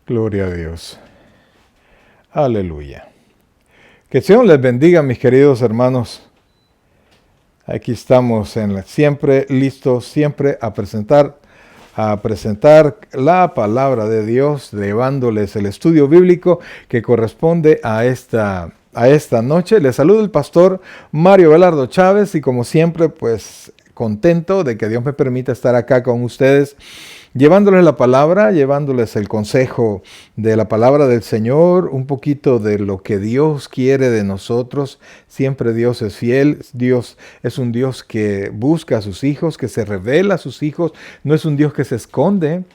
Gloria a Dios. Aleluya. Que el Señor les bendiga, mis queridos hermanos. Aquí estamos siempre listos, siempre a presentar la palabra de Dios, llevándoles el estudio bíblico que corresponde a esta noche. Les saluda el pastor Mario Belardo Chávez y como siempre, pues contento de que Dios me permita estar acá con ustedes, llevándoles la palabra, llevándoles el consejo de la palabra del Señor, un poquito de lo que Dios quiere de nosotros. Siempre Dios es fiel, Dios es un Dios que busca a sus hijos, que se revela a sus hijos, no es un Dios que se esconde,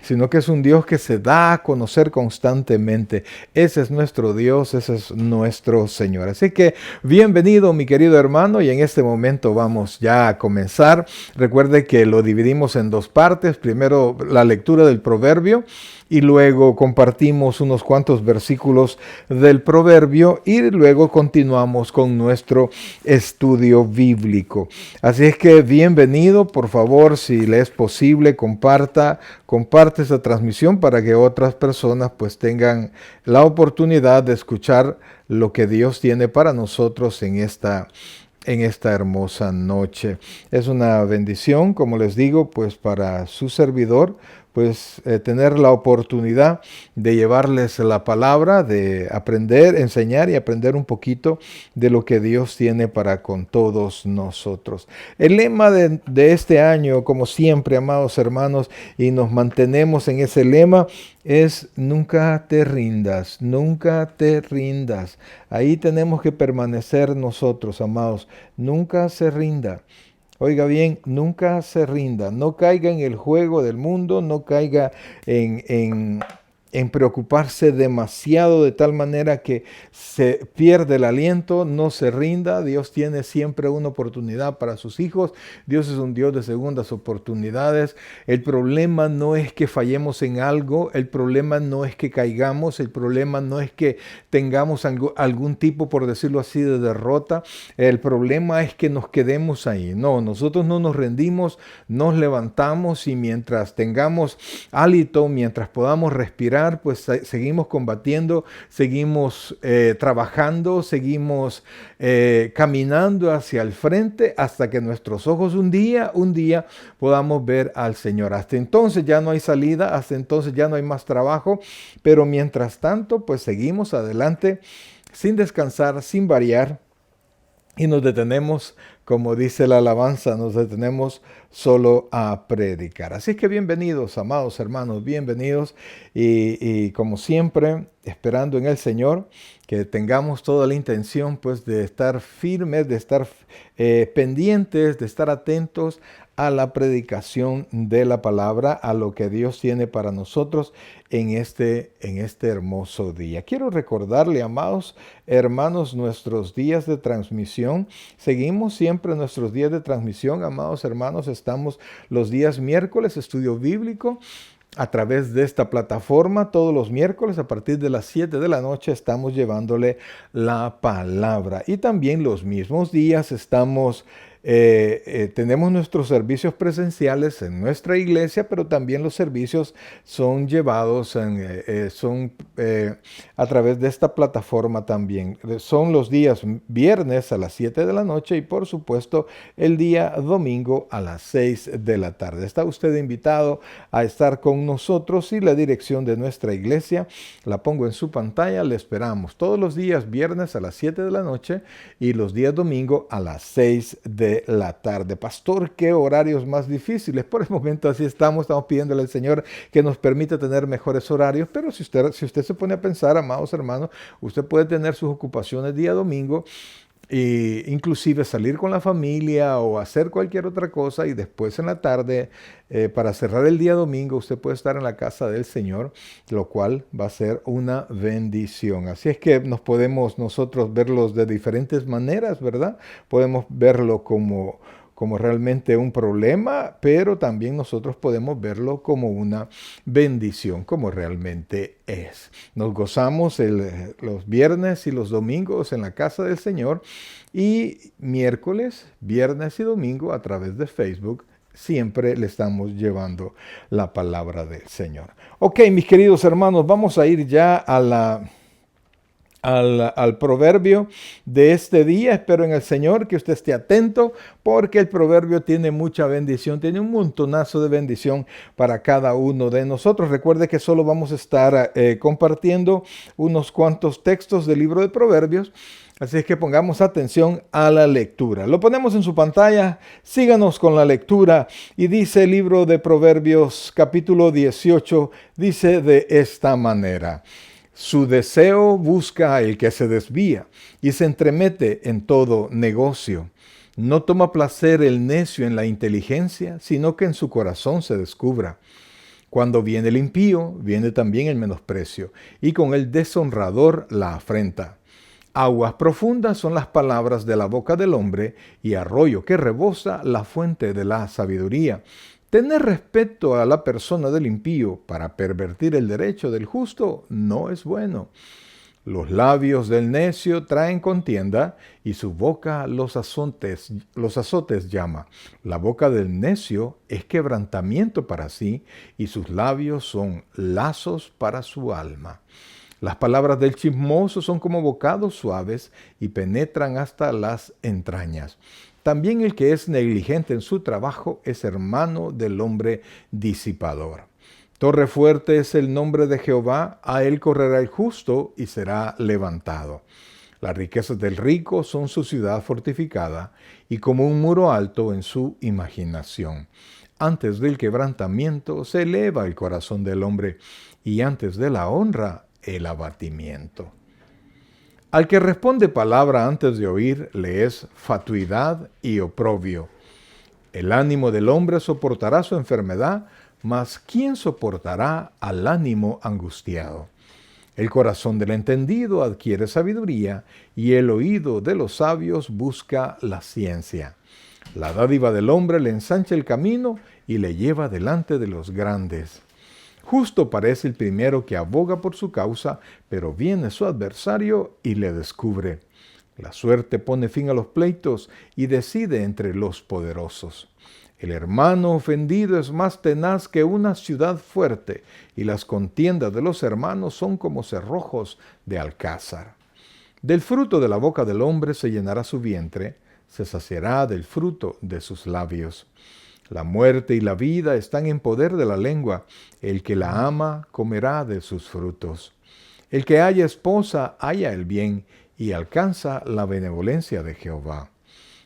sino que es un Dios que se da a conocer constantemente. Ese es nuestro Dios, ese es nuestro Señor. Así que bienvenido, mi querido hermano, y en este momento vamos ya a comenzar. Recuerde que lo dividimos en dos partes. Primero la lectura del proverbio y luego compartimos unos cuantos versículos del proverbio y luego continuamos con nuestro estudio bíblico. Así es que bienvenido, por favor, si le es posible, comparte esta transmisión para que otras personas pues tengan la oportunidad de escuchar lo que Dios tiene para nosotros en esta hermosa noche. Es una bendición, como les digo, pues para su servidor, pues tener la oportunidad de llevarles la palabra, de aprender, enseñar y aprender un poquito de lo que Dios tiene para con todos nosotros. El lema de este año, como siempre, amados hermanos, y nos mantenemos en ese lema, es nunca te rindas, nunca te rindas. Ahí tenemos que permanecer nosotros, amados, nunca se rinda. Oiga bien, nunca se rinda, no caiga en el juego del mundo, no caiga en preocuparse demasiado de tal manera que se pierde el aliento, no se rinda. Dios tiene siempre una oportunidad para sus hijos. Dios es un Dios de segundas oportunidades. El problema no es que fallemos en algo, el problema no es que caigamos, el problema no es que tengamos algún tipo, por decirlo así, de derrota. El problema es que nos quedemos ahí. No, nosotros no nos rendimos, nos levantamos y mientras tengamos hálito, mientras podamos respirar, pues seguimos combatiendo, seguimos trabajando, seguimos caminando hacia el frente hasta que nuestros ojos un día podamos ver al Señor. Hasta entonces ya no hay salida, hasta entonces ya no hay más trabajo, pero mientras tanto, pues seguimos adelante sin descansar, sin variar. Y nos detenemos, como dice la alabanza, nos detenemos solo a predicar. Así que bienvenidos, amados hermanos, bienvenidos. Y como siempre, esperando en el Señor, que tengamos toda la intención pues de estar firmes, de estar pendientes, de estar atentos a la predicación de la palabra, a lo que Dios tiene para nosotros en este hermoso día. Quiero recordarle, amados hermanos, nuestros días de transmisión. Seguimos siempre nuestros días de transmisión, amados hermanos. Estamos los días miércoles, estudio bíblico, a través de esta plataforma. Todos los miércoles a partir de las 7 de la noche estamos llevándole la palabra. Y también los mismos días tenemos nuestros servicios presenciales en nuestra iglesia, pero también los servicios son llevados a través de esta plataforma también. Son los días viernes a las 7 de la noche y por supuesto el día domingo a las 6 de la tarde. Está usted invitado a estar con nosotros y la dirección de nuestra iglesia la pongo en su pantalla. Le esperamos todos los días viernes a las 7 de la noche y los días domingo a las 6 de la tarde. Pastor, qué horarios más difíciles. Por el momento así estamos pidiéndole al Señor que nos permita tener mejores horarios, pero si usted se pone a pensar, amados hermanos, usted puede tener sus ocupaciones día domingo e inclusive salir con la familia o hacer cualquier otra cosa y después en la tarde, para cerrar el día domingo, usted puede estar en la casa del Señor, lo cual va a ser una bendición. Así es que podemos nosotros verlos de diferentes maneras, ¿verdad? Podemos verlo como realmente un problema, pero también nosotros podemos verlo como una bendición, como realmente es. Nos gozamos los viernes y los domingos en la casa del Señor y miércoles, viernes y domingo a través de Facebook siempre le estamos llevando la palabra del Señor. Ok, mis queridos hermanos, vamos a ir ya al proverbio de este día. Espero en el Señor que usted esté atento, porque el proverbio tiene mucha bendición, tiene un montonazo de bendición para cada uno de nosotros. Recuerde que solo vamos a estar compartiendo unos cuantos textos del libro de Proverbios, así es que pongamos atención a la lectura. Lo ponemos en su pantalla, síganos con la lectura. Y dice el libro de Proverbios capítulo 18, dice de esta manera: su deseo busca el que se desvía y se entremete en todo negocio. No toma placer el necio en la inteligencia, sino que en su corazón se descubra. Cuando viene el impío, viene también el menosprecio, y con el deshonrador la afrenta. Aguas profundas son las palabras de la boca del hombre, y arroyo que rebosa la fuente de la sabiduría. Tener respeto a la persona del impío para pervertir el derecho del justo no es bueno. Los labios del necio traen contienda, y su boca los azotes llama. La boca del necio es quebrantamiento para sí, y sus labios son lazos para su alma. Las palabras del chismoso son como bocados suaves y penetran hasta las entrañas. También el que es negligente en su trabajo es hermano del hombre disipador. Torre fuerte es el nombre de Jehová, a él correrá el justo y será levantado. Las riquezas del rico son su ciudad fortificada, y como un muro alto en su imaginación. Antes del quebrantamiento se eleva el corazón del hombre, y antes de la honra el abatimiento. Al que responde palabra antes de oír, le es fatuidad y oprobio. El ánimo del hombre soportará su enfermedad, mas ¿quién soportará al ánimo angustiado? El corazón del entendido adquiere sabiduría, y el oído de los sabios busca la ciencia. La dádiva del hombre le ensancha el camino y le lleva delante de los grandes. Justo parece el primero que aboga por su causa, pero viene su adversario y le descubre. La suerte pone fin a los pleitos y decide entre los poderosos. El hermano ofendido es más tenaz que una ciudad fuerte, y las contiendas de los hermanos son como cerrojos de alcázar. Del fruto de la boca del hombre se llenará su vientre, se saciará del fruto de sus labios. La muerte y la vida están en poder de la lengua. El que la ama comerá de sus frutos. El que haya esposa halla el bien y alcanza la benevolencia de Jehová.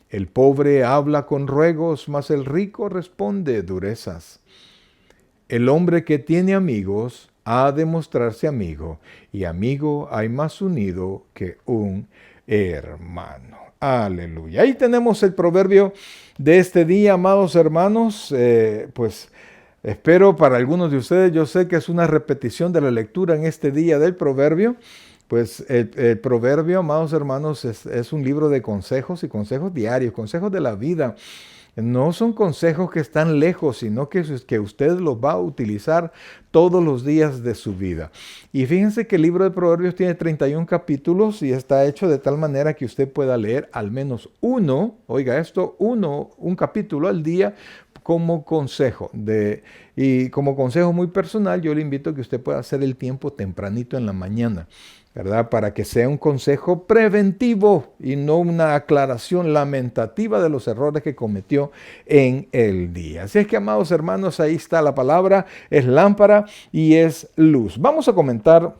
El pobre habla con ruegos, mas el rico responde durezas. El hombre que tiene amigos ha de mostrarse amigo, y amigo hay más unido que un hermano. Aleluya. Ahí tenemos el proverbio de este día, amados hermanos. Pues espero para algunos de ustedes, yo sé que es una repetición de la lectura en este día del proverbio. Pues el proverbio, amados hermanos, es un libro de consejos y consejos diarios, consejos de la vida. No son consejos que están lejos, sino que usted los va a utilizar todos los días de su vida. Y fíjense que el libro de Proverbios tiene 31 capítulos y está hecho de tal manera que usted pueda leer al menos uno, oiga esto, un capítulo al día como consejo. Y como consejo muy personal, yo le invito a que usted pueda hacer el tiempo tempranito en la mañana, ¿verdad? Para que sea un consejo preventivo y no una aclaración lamentativa de los errores que cometió en el día. Así es que, amados hermanos, ahí está la palabra, es lámpara y es luz. Vamos a comentar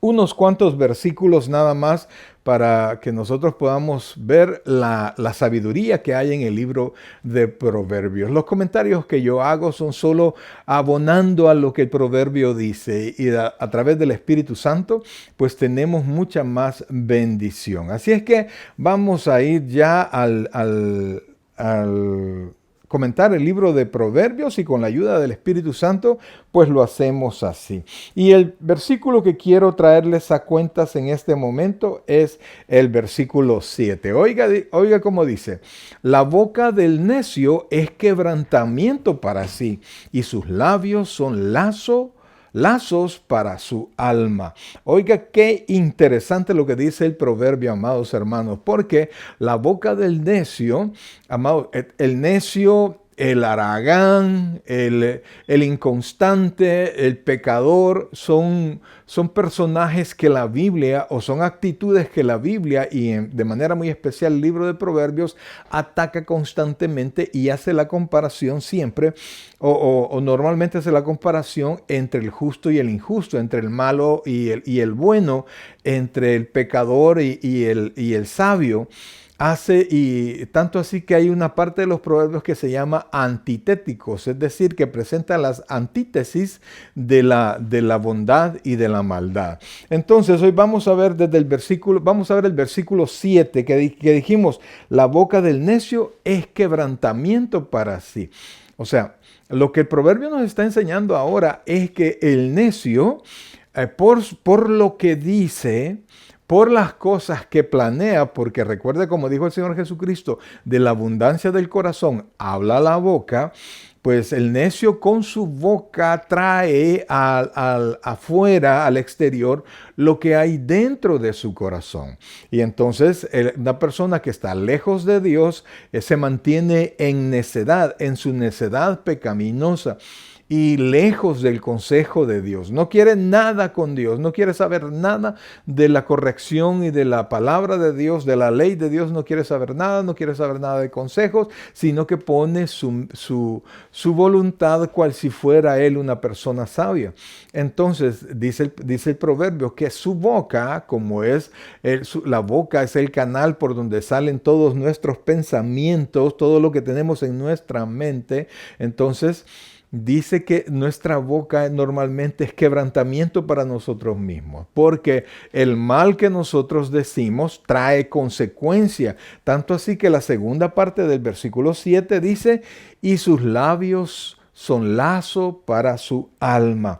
unos cuantos versículos nada más para que nosotros podamos ver la sabiduría que hay en el libro de Proverbios. Los comentarios que yo hago son solo abonando a lo que el proverbio dice, y a través del Espíritu Santo pues tenemos mucha más bendición. Así es que vamos a ir ya al comentar el libro de Proverbios, y con la ayuda del Espíritu Santo pues lo hacemos así. Y el versículo que quiero traerles a cuentas en este momento es el versículo 7. Oiga cómo dice: la boca del necio es quebrantamiento para sí, y sus labios son lazos para su alma. Oiga, qué interesante lo que dice el proverbio, amados hermanos, porque la boca del necio, amados, el necio el haragán, el inconstante, el pecador, son personajes que la Biblia, o son actitudes que la Biblia, y de manera muy especial el libro de Proverbios, ataca constantemente y hace la comparación siempre, o normalmente hace la comparación entre el justo y el injusto, entre el malo y el bueno, entre el pecador y el sabio. Y tanto así que hay una parte de los proverbios que se llama antitéticos, es decir, que presentan las antítesis de la bondad y de la maldad. Entonces, hoy vamos a ver el versículo 7 que dijimos, la boca del necio es quebrantamiento para sí. O sea, lo que el proverbio nos está enseñando ahora es que el necio, por lo que dice, por las cosas que planea, porque recuerde, como dijo el Señor Jesucristo, de la abundancia del corazón habla la boca, pues el necio con su boca trae afuera, al exterior, lo que hay dentro de su corazón. Y entonces una persona que está lejos de Dios se mantiene en necedad, en su necedad pecaminosa, y lejos del consejo de Dios. No quiere nada con Dios, no quiere saber nada de la corrección y de la palabra de Dios, de la ley de Dios, no quiere saber nada, no quiere saber nada de consejos, sino que pone su voluntad cual si fuera él una persona sabia. Entonces dice el proverbio que su boca, como es, la boca es el canal por donde salen todos nuestros pensamientos, todo lo que tenemos en nuestra mente. Entonces, dice que nuestra boca normalmente es quebrantamiento para nosotros mismos, porque el mal que nosotros decimos trae consecuencia. Tanto así que la segunda parte del versículo 7 dice, y sus labios son lazo para su alma.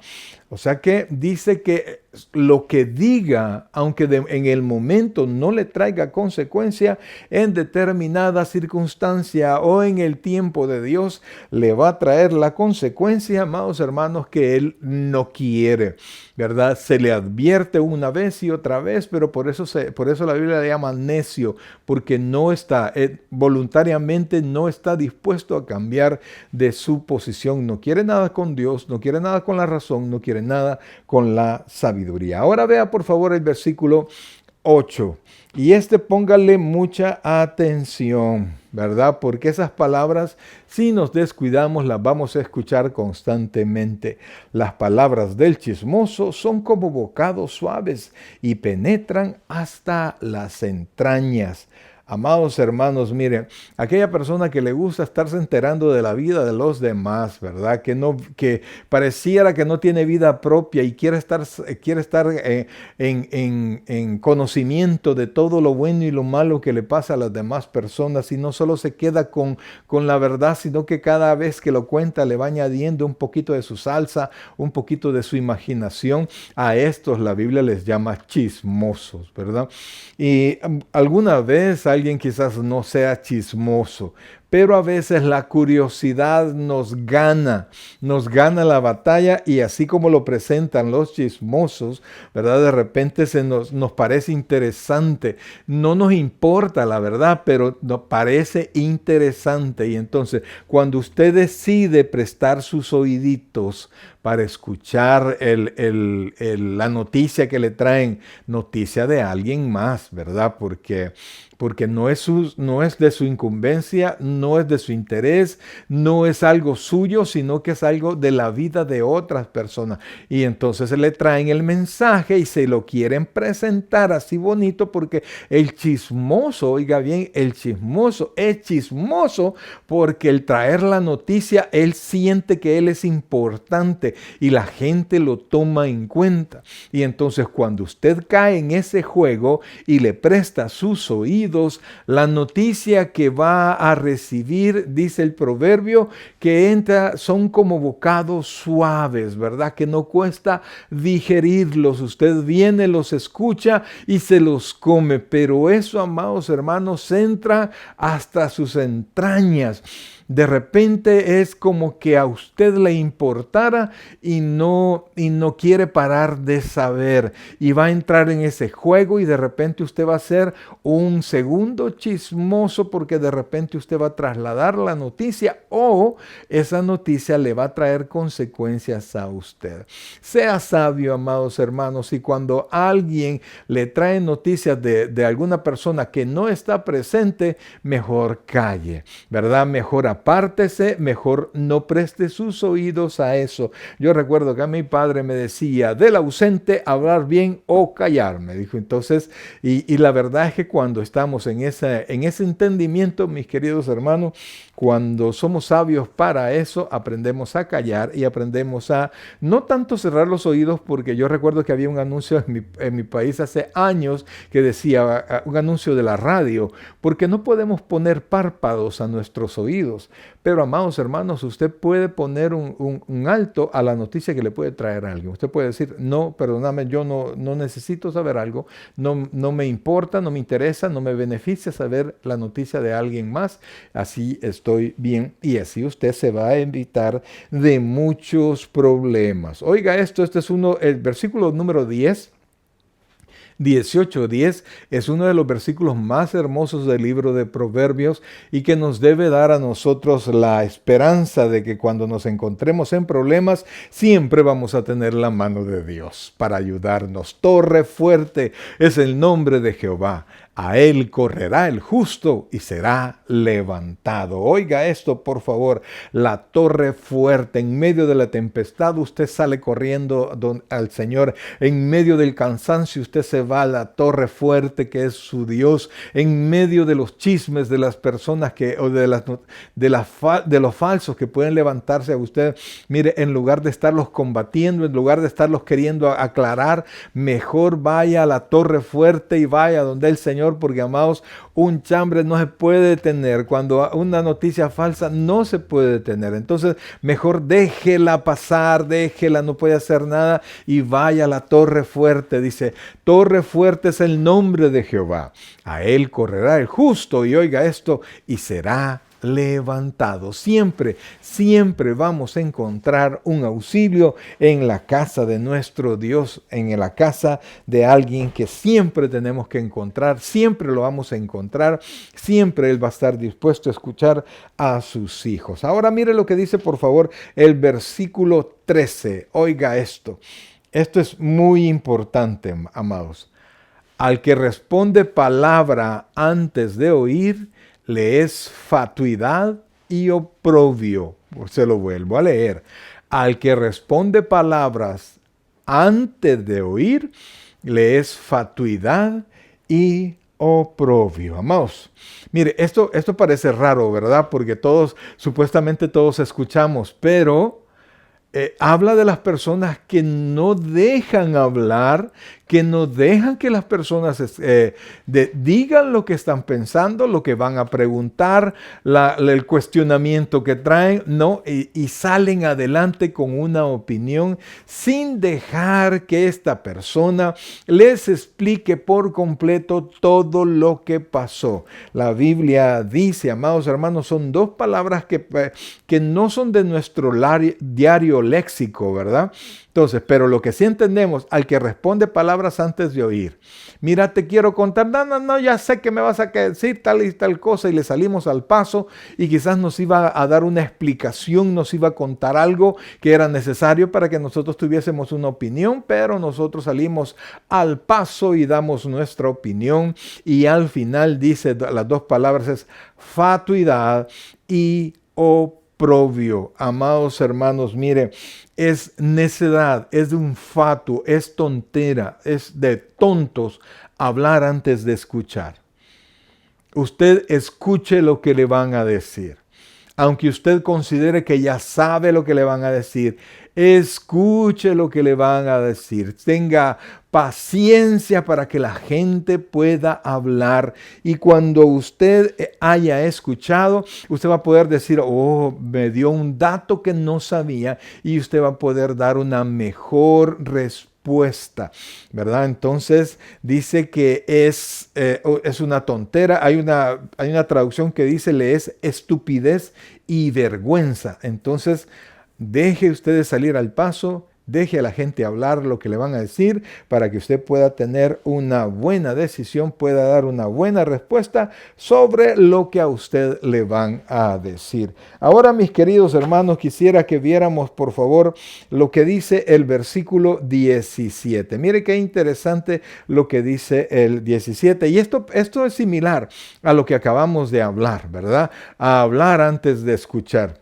O sea que dice que lo que diga, aunque en el momento no le traiga consecuencia, en determinada circunstancia o en el tiempo de Dios, le va a traer la consecuencia, amados hermanos, que él no quiere, ¿verdad? Se le advierte una vez y otra vez, pero por eso la Biblia le llama necio, porque no está, voluntariamente no está dispuesto a cambiar de su posición. No quiere nada con Dios, no quiere nada con la razón, no quiere nada con la sabiduría. Ahora vea por favor el versículo 8. Y póngale mucha atención, ¿verdad? Porque esas palabras, si nos descuidamos, las vamos a escuchar constantemente. Las palabras del chismoso son como bocados suaves y penetran hasta las entrañas. Amados hermanos, miren, aquella persona que le gusta estarse enterando de la vida de los demás, ¿verdad? Que pareciera que no tiene vida propia y quiere estar en conocimiento de todo lo bueno y lo malo que le pasa a las demás personas, y no solo se queda con la verdad, sino que cada vez que lo cuenta le va añadiendo un poquito de su salsa, un poquito de su imaginación. A estos la Biblia les llama chismosos, ¿verdad? Y alguna vez alguien quizás no sea chismoso, pero a veces la curiosidad nos gana la batalla, y así como lo presentan los chismosos, ¿verdad? De repente nos parece interesante. No nos importa la verdad, pero nos parece interesante. Y entonces, cuando usted decide prestar sus oíditos para escuchar la noticia que le traen, noticia de alguien más, ¿verdad? Porque no es de su incumbencia, no es de su interés, no es algo suyo, sino que es algo de la vida de otras personas. Y entonces le traen el mensaje y se lo quieren presentar así bonito, porque el chismoso, oiga bien, el chismoso es chismoso porque el traer la noticia, él siente que él es importante y la gente lo toma en cuenta. Y entonces cuando usted cae en ese juego y le presta sus oídos, la noticia que va a recibir, dice el proverbio, que entra, son como bocados suaves, ¿verdad? Que no cuesta digerirlos. Usted viene, los escucha y se los come. Pero eso, amados hermanos, entra hasta sus entrañas. de repente es como que a usted le importara y no quiere parar de saber y va a entrar en ese juego y de repente usted va a ser un segundo chismoso porque de repente usted va a trasladar la noticia o esa noticia le va a traer consecuencias a usted. Sea sabio, amados hermanos, y cuando alguien le trae noticias de alguna persona que no está presente, mejor calle, ¿verdad? Mejor apártese, mejor no preste sus oídos a eso. Yo recuerdo que a mi padre me decía, del ausente hablar bien o callar, me dijo. Entonces, y la verdad es que cuando estamos en ese entendimiento, mis queridos hermanos, cuando somos sabios para eso, aprendemos a callar y aprendemos a no tanto cerrar los oídos, porque yo recuerdo que había un anuncio en mi país hace años que decía, un anuncio de la radio, porque no podemos poner párpados a nuestros oídos. Pero, amados hermanos, usted puede poner un alto a la noticia que le puede traer a alguien. Usted puede decir, no, perdóname, yo no necesito saber algo, no me importa, no me interesa, no me beneficia saber la noticia de alguien más, así estoy bien y así usted se va a evitar de muchos problemas. Oiga esto, este es el versículo número 18:10 es uno de los versículos más hermosos del libro de Proverbios y que nos debe dar a nosotros la esperanza de que cuando nos encontremos en problemas siempre vamos a tener la mano de Dios para ayudarnos. Torre fuerte es el nombre de Jehová. A él correrá el justo y será levantado. Oiga esto, por favor. La torre fuerte. En medio de la tempestad usted sale corriendo al Señor. En medio del cansancio usted se va a la torre fuerte que es su Dios. En medio de los chismes de las personas de los falsos que pueden levantarse a usted. Mire, en lugar de estarlos combatiendo, en lugar de estarlos queriendo aclarar, mejor vaya a la torre fuerte y vaya donde el Señor. Porque, amados, un chambre no se puede detener. Cuando una noticia falsa no se puede detener. Entonces, mejor déjela pasar, déjela, no puede hacer nada y vaya a la torre fuerte. Dice, torre fuerte es el nombre de Jehová. A él correrá el justo y oiga esto, y será levantado. Siempre vamos a encontrar un auxilio en la casa de nuestro Dios, en la casa de alguien que siempre tenemos que encontrar, siempre lo vamos a encontrar, siempre Él va a estar dispuesto a escuchar a sus hijos. Ahora mire lo que dice, por favor, el versículo 13. Oiga esto. Esto es muy importante, amados. Al que responde palabra antes de oír, le es fatuidad y oprobio. Se lo vuelvo a leer. Al que responde palabras antes de oír, le es fatuidad y oprobio. Amados, mire, esto parece raro, ¿verdad? Porque supuestamente todos escuchamos, pero habla de las personas que no dejan hablar, que no dejan que las personas digan lo que están pensando, lo que van a preguntar, el cuestionamiento que traen, ¿no? Y salen adelante con una opinión sin dejar que esta persona les explique por completo todo lo que pasó. La Biblia dice, amados hermanos, son dos palabras que no son de nuestro diario léxico, ¿verdad? Entonces, pero lo que sí entendemos, al que responde palabras antes de oír. Mira, te quiero contar, no, ya sé que me vas a decir tal y tal cosa y le salimos al paso y quizás nos iba a dar una explicación, nos iba a contar algo que era necesario para que nosotros tuviésemos una opinión, pero nosotros salimos al paso y damos nuestra opinión y al final dice las dos palabras es fatuidad y oprobio. Amados hermanos, mire, es necedad, es de un fatuo, es tontera, es de tontos hablar antes de escuchar. Usted escuche lo que le van a decir. Aunque usted considere que ya sabe lo que le van a decir, escuche lo que le van a decir. Tenga paciencia para que la gente pueda hablar. Y cuando usted haya escuchado, usted va a poder decir, oh, me dio un dato que no sabía. Y usted va a poder dar una mejor respuesta respuesta, ¿verdad? Entonces dice que es una tontera. Hay una traducción que dice le es estupidez y vergüenza. Entonces deje usted de salir al paso. Deje a la gente hablar lo que le van a decir para que usted pueda tener una buena decisión, pueda dar una buena respuesta sobre lo que a usted le van a decir. Ahora, mis queridos hermanos, quisiera que viéramos, por favor, lo que dice el versículo 17. Mire qué interesante lo que dice el 17. Y esto es similar a lo que acabamos de hablar, ¿verdad? A hablar antes de escuchar.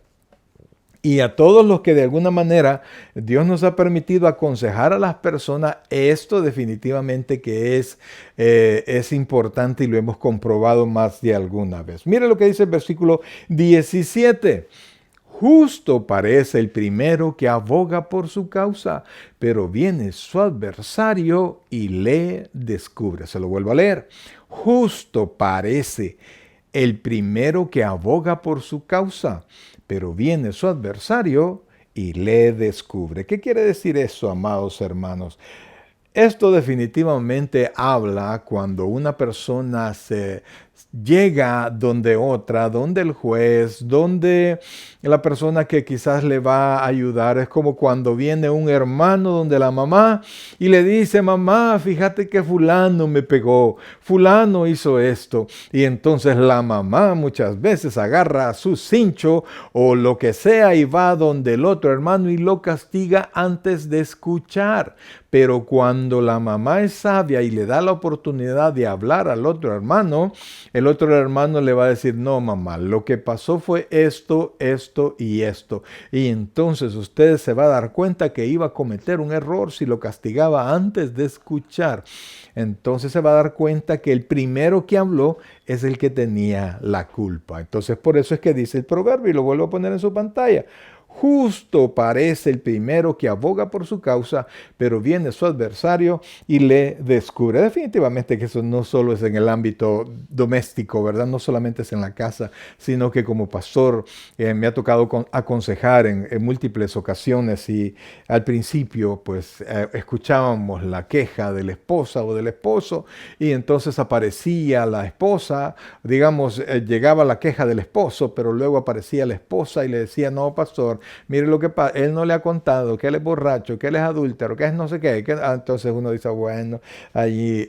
Y a todos los que de alguna manera Dios nos ha permitido aconsejar a las personas, esto definitivamente que es importante y lo hemos comprobado más de alguna vez. Mire lo que dice el versículo 17. Justo parece el primero que aboga por su causa, pero viene su adversario y le descubre. Se lo vuelvo a leer. Justo parece el primero que aboga por su causa, pero viene su adversario y le descubre. ¿Qué quiere decir eso, amados hermanos? Esto definitivamente habla cuando una persona se llega donde otra, donde el juez, donde la persona que quizás le va a ayudar. Es como cuando viene un hermano donde la mamá y le dice: mamá, fíjate que fulano me pegó, fulano hizo esto. Y entonces la mamá muchas veces agarra su cincho o lo que sea y va donde el otro hermano y lo castiga antes de escuchar. Pero cuando la mamá es sabia y le da la oportunidad de hablar al otro hermano, el otro hermano le va a decir: no, mamá, lo que pasó fue esto, esto y esto. Y entonces usted se va a dar cuenta que iba a cometer un error si lo castigaba antes de escuchar. Entonces se va a dar cuenta que el primero que habló es el que tenía la culpa. Entonces por eso es que dice el proverbio, y lo vuelvo a poner en su pantalla. Justo parece el primero que aboga por su causa, pero viene su adversario y le descubre. Definitivamente que eso no solo es en el ámbito doméstico, ¿verdad? No solamente es en la casa, sino que como pastor me ha tocado aconsejar en múltiples ocasiones, y al principio pues escuchábamos la queja de la esposa o del esposo, y entonces aparecía la esposa, digamos, llegaba la queja del esposo, pero luego aparecía la esposa y le decía: no, pastor, mire lo que pasa, él no le ha contado que él es borracho, que él es adúltero, que es no sé qué. Entonces uno dice: bueno, ahí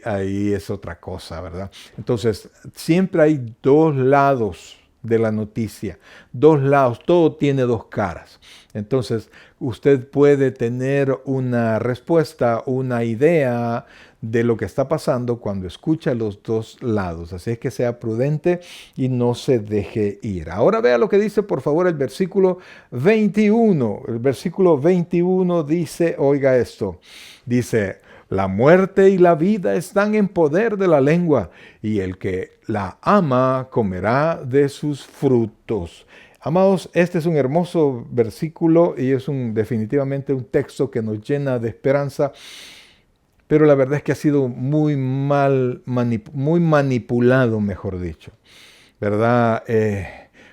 es otra cosa, ¿verdad? Entonces, siempre hay dos lados de la noticia, dos lados, todo tiene dos caras. Entonces, usted puede tener una respuesta, una idea de lo que está pasando cuando escucha los dos lados. Así es que sea prudente y no se deje ir. Ahora vea lo que dice, por favor, el versículo 21. El versículo 21 dice, oiga esto, dice: la muerte y la vida están en poder de la lengua, y el que la ama comerá de sus frutos. Amados, este es un hermoso versículo y es definitivamente un texto que nos llena de esperanza, pero la verdad es que ha sido muy muy manipulado, mejor dicho, ¿verdad?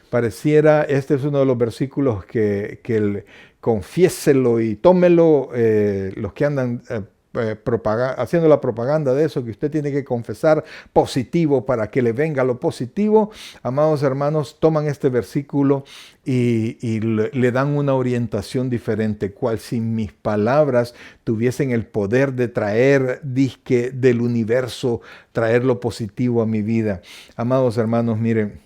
Pareciera, este es uno de los versículos confiéselo y tómelo, los que andan haciendo la propaganda de eso, que usted tiene que confesar positivo para que le venga lo positivo. Amados hermanos, toman este versículo y le dan una orientación diferente, cual si mis palabras tuviesen el poder de traer, disque del universo, traer lo positivo a mi vida. Amados hermanos, miren,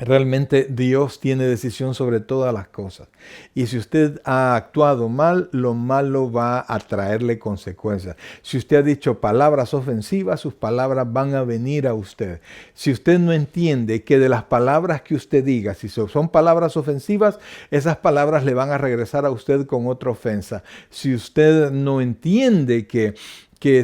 realmente Dios tiene decisión sobre todas las cosas. Y si usted ha actuado mal, lo malo va a traerle consecuencias. Si usted ha dicho palabras ofensivas, sus palabras van a venir a usted. Si usted no entiende que de las palabras que usted diga, si son palabras ofensivas, esas palabras le van a regresar a usted con otra ofensa. Si usted no entiende que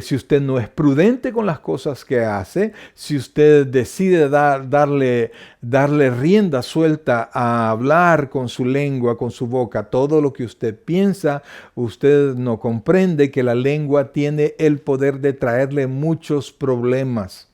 si usted no es prudente con las cosas que hace, si usted decide darle rienda suelta a hablar con su lengua, con su boca, todo lo que usted piensa, usted no comprende que la lengua tiene el poder de traerle muchos problemas.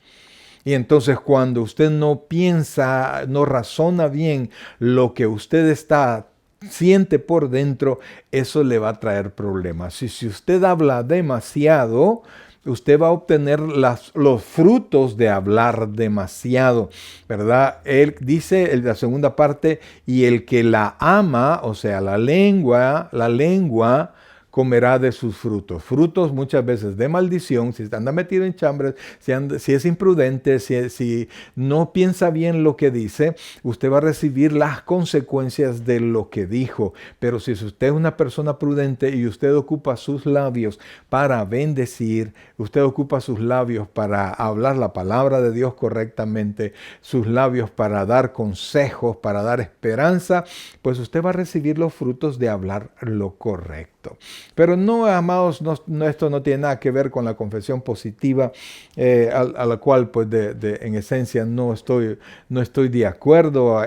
Y entonces cuando usted no piensa, no razona bien lo que usted está siente por dentro, eso le va a traer problemas. Si usted habla demasiado, usted va a obtener los frutos de hablar demasiado, ¿verdad? Él dice en la segunda parte, y el que la ama, o sea, la lengua comerá de sus frutos. Frutos muchas veces de maldición, si anda metido en chambres, si es imprudente, si no piensa bien lo que dice, usted va a recibir las consecuencias de lo que dijo. Pero si usted es una persona prudente y usted ocupa sus labios para bendecir, usted ocupa sus labios para hablar la palabra de Dios correctamente, sus labios para dar consejos, para dar esperanza, pues usted va a recibir los frutos de hablar lo correcto. Pero no, amados, esto no tiene nada que ver con la confesión positiva, a la cual pues en esencia no estoy de acuerdo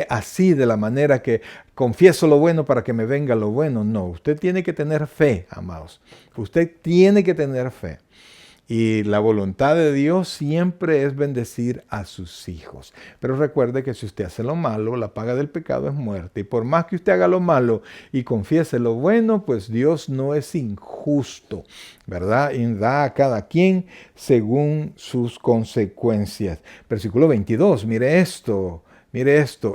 así de la manera que confieso lo bueno para que me venga lo bueno. No, usted tiene que tener fe, amados. Usted tiene que tener fe. Y la voluntad de Dios siempre es bendecir a sus hijos. Pero recuerde que si usted hace lo malo, la paga del pecado es muerte. Y por más que usted haga lo malo y confiese lo bueno, pues Dios no es injusto, ¿verdad? Y da a cada quien según sus consecuencias. Versículo 22, mire esto,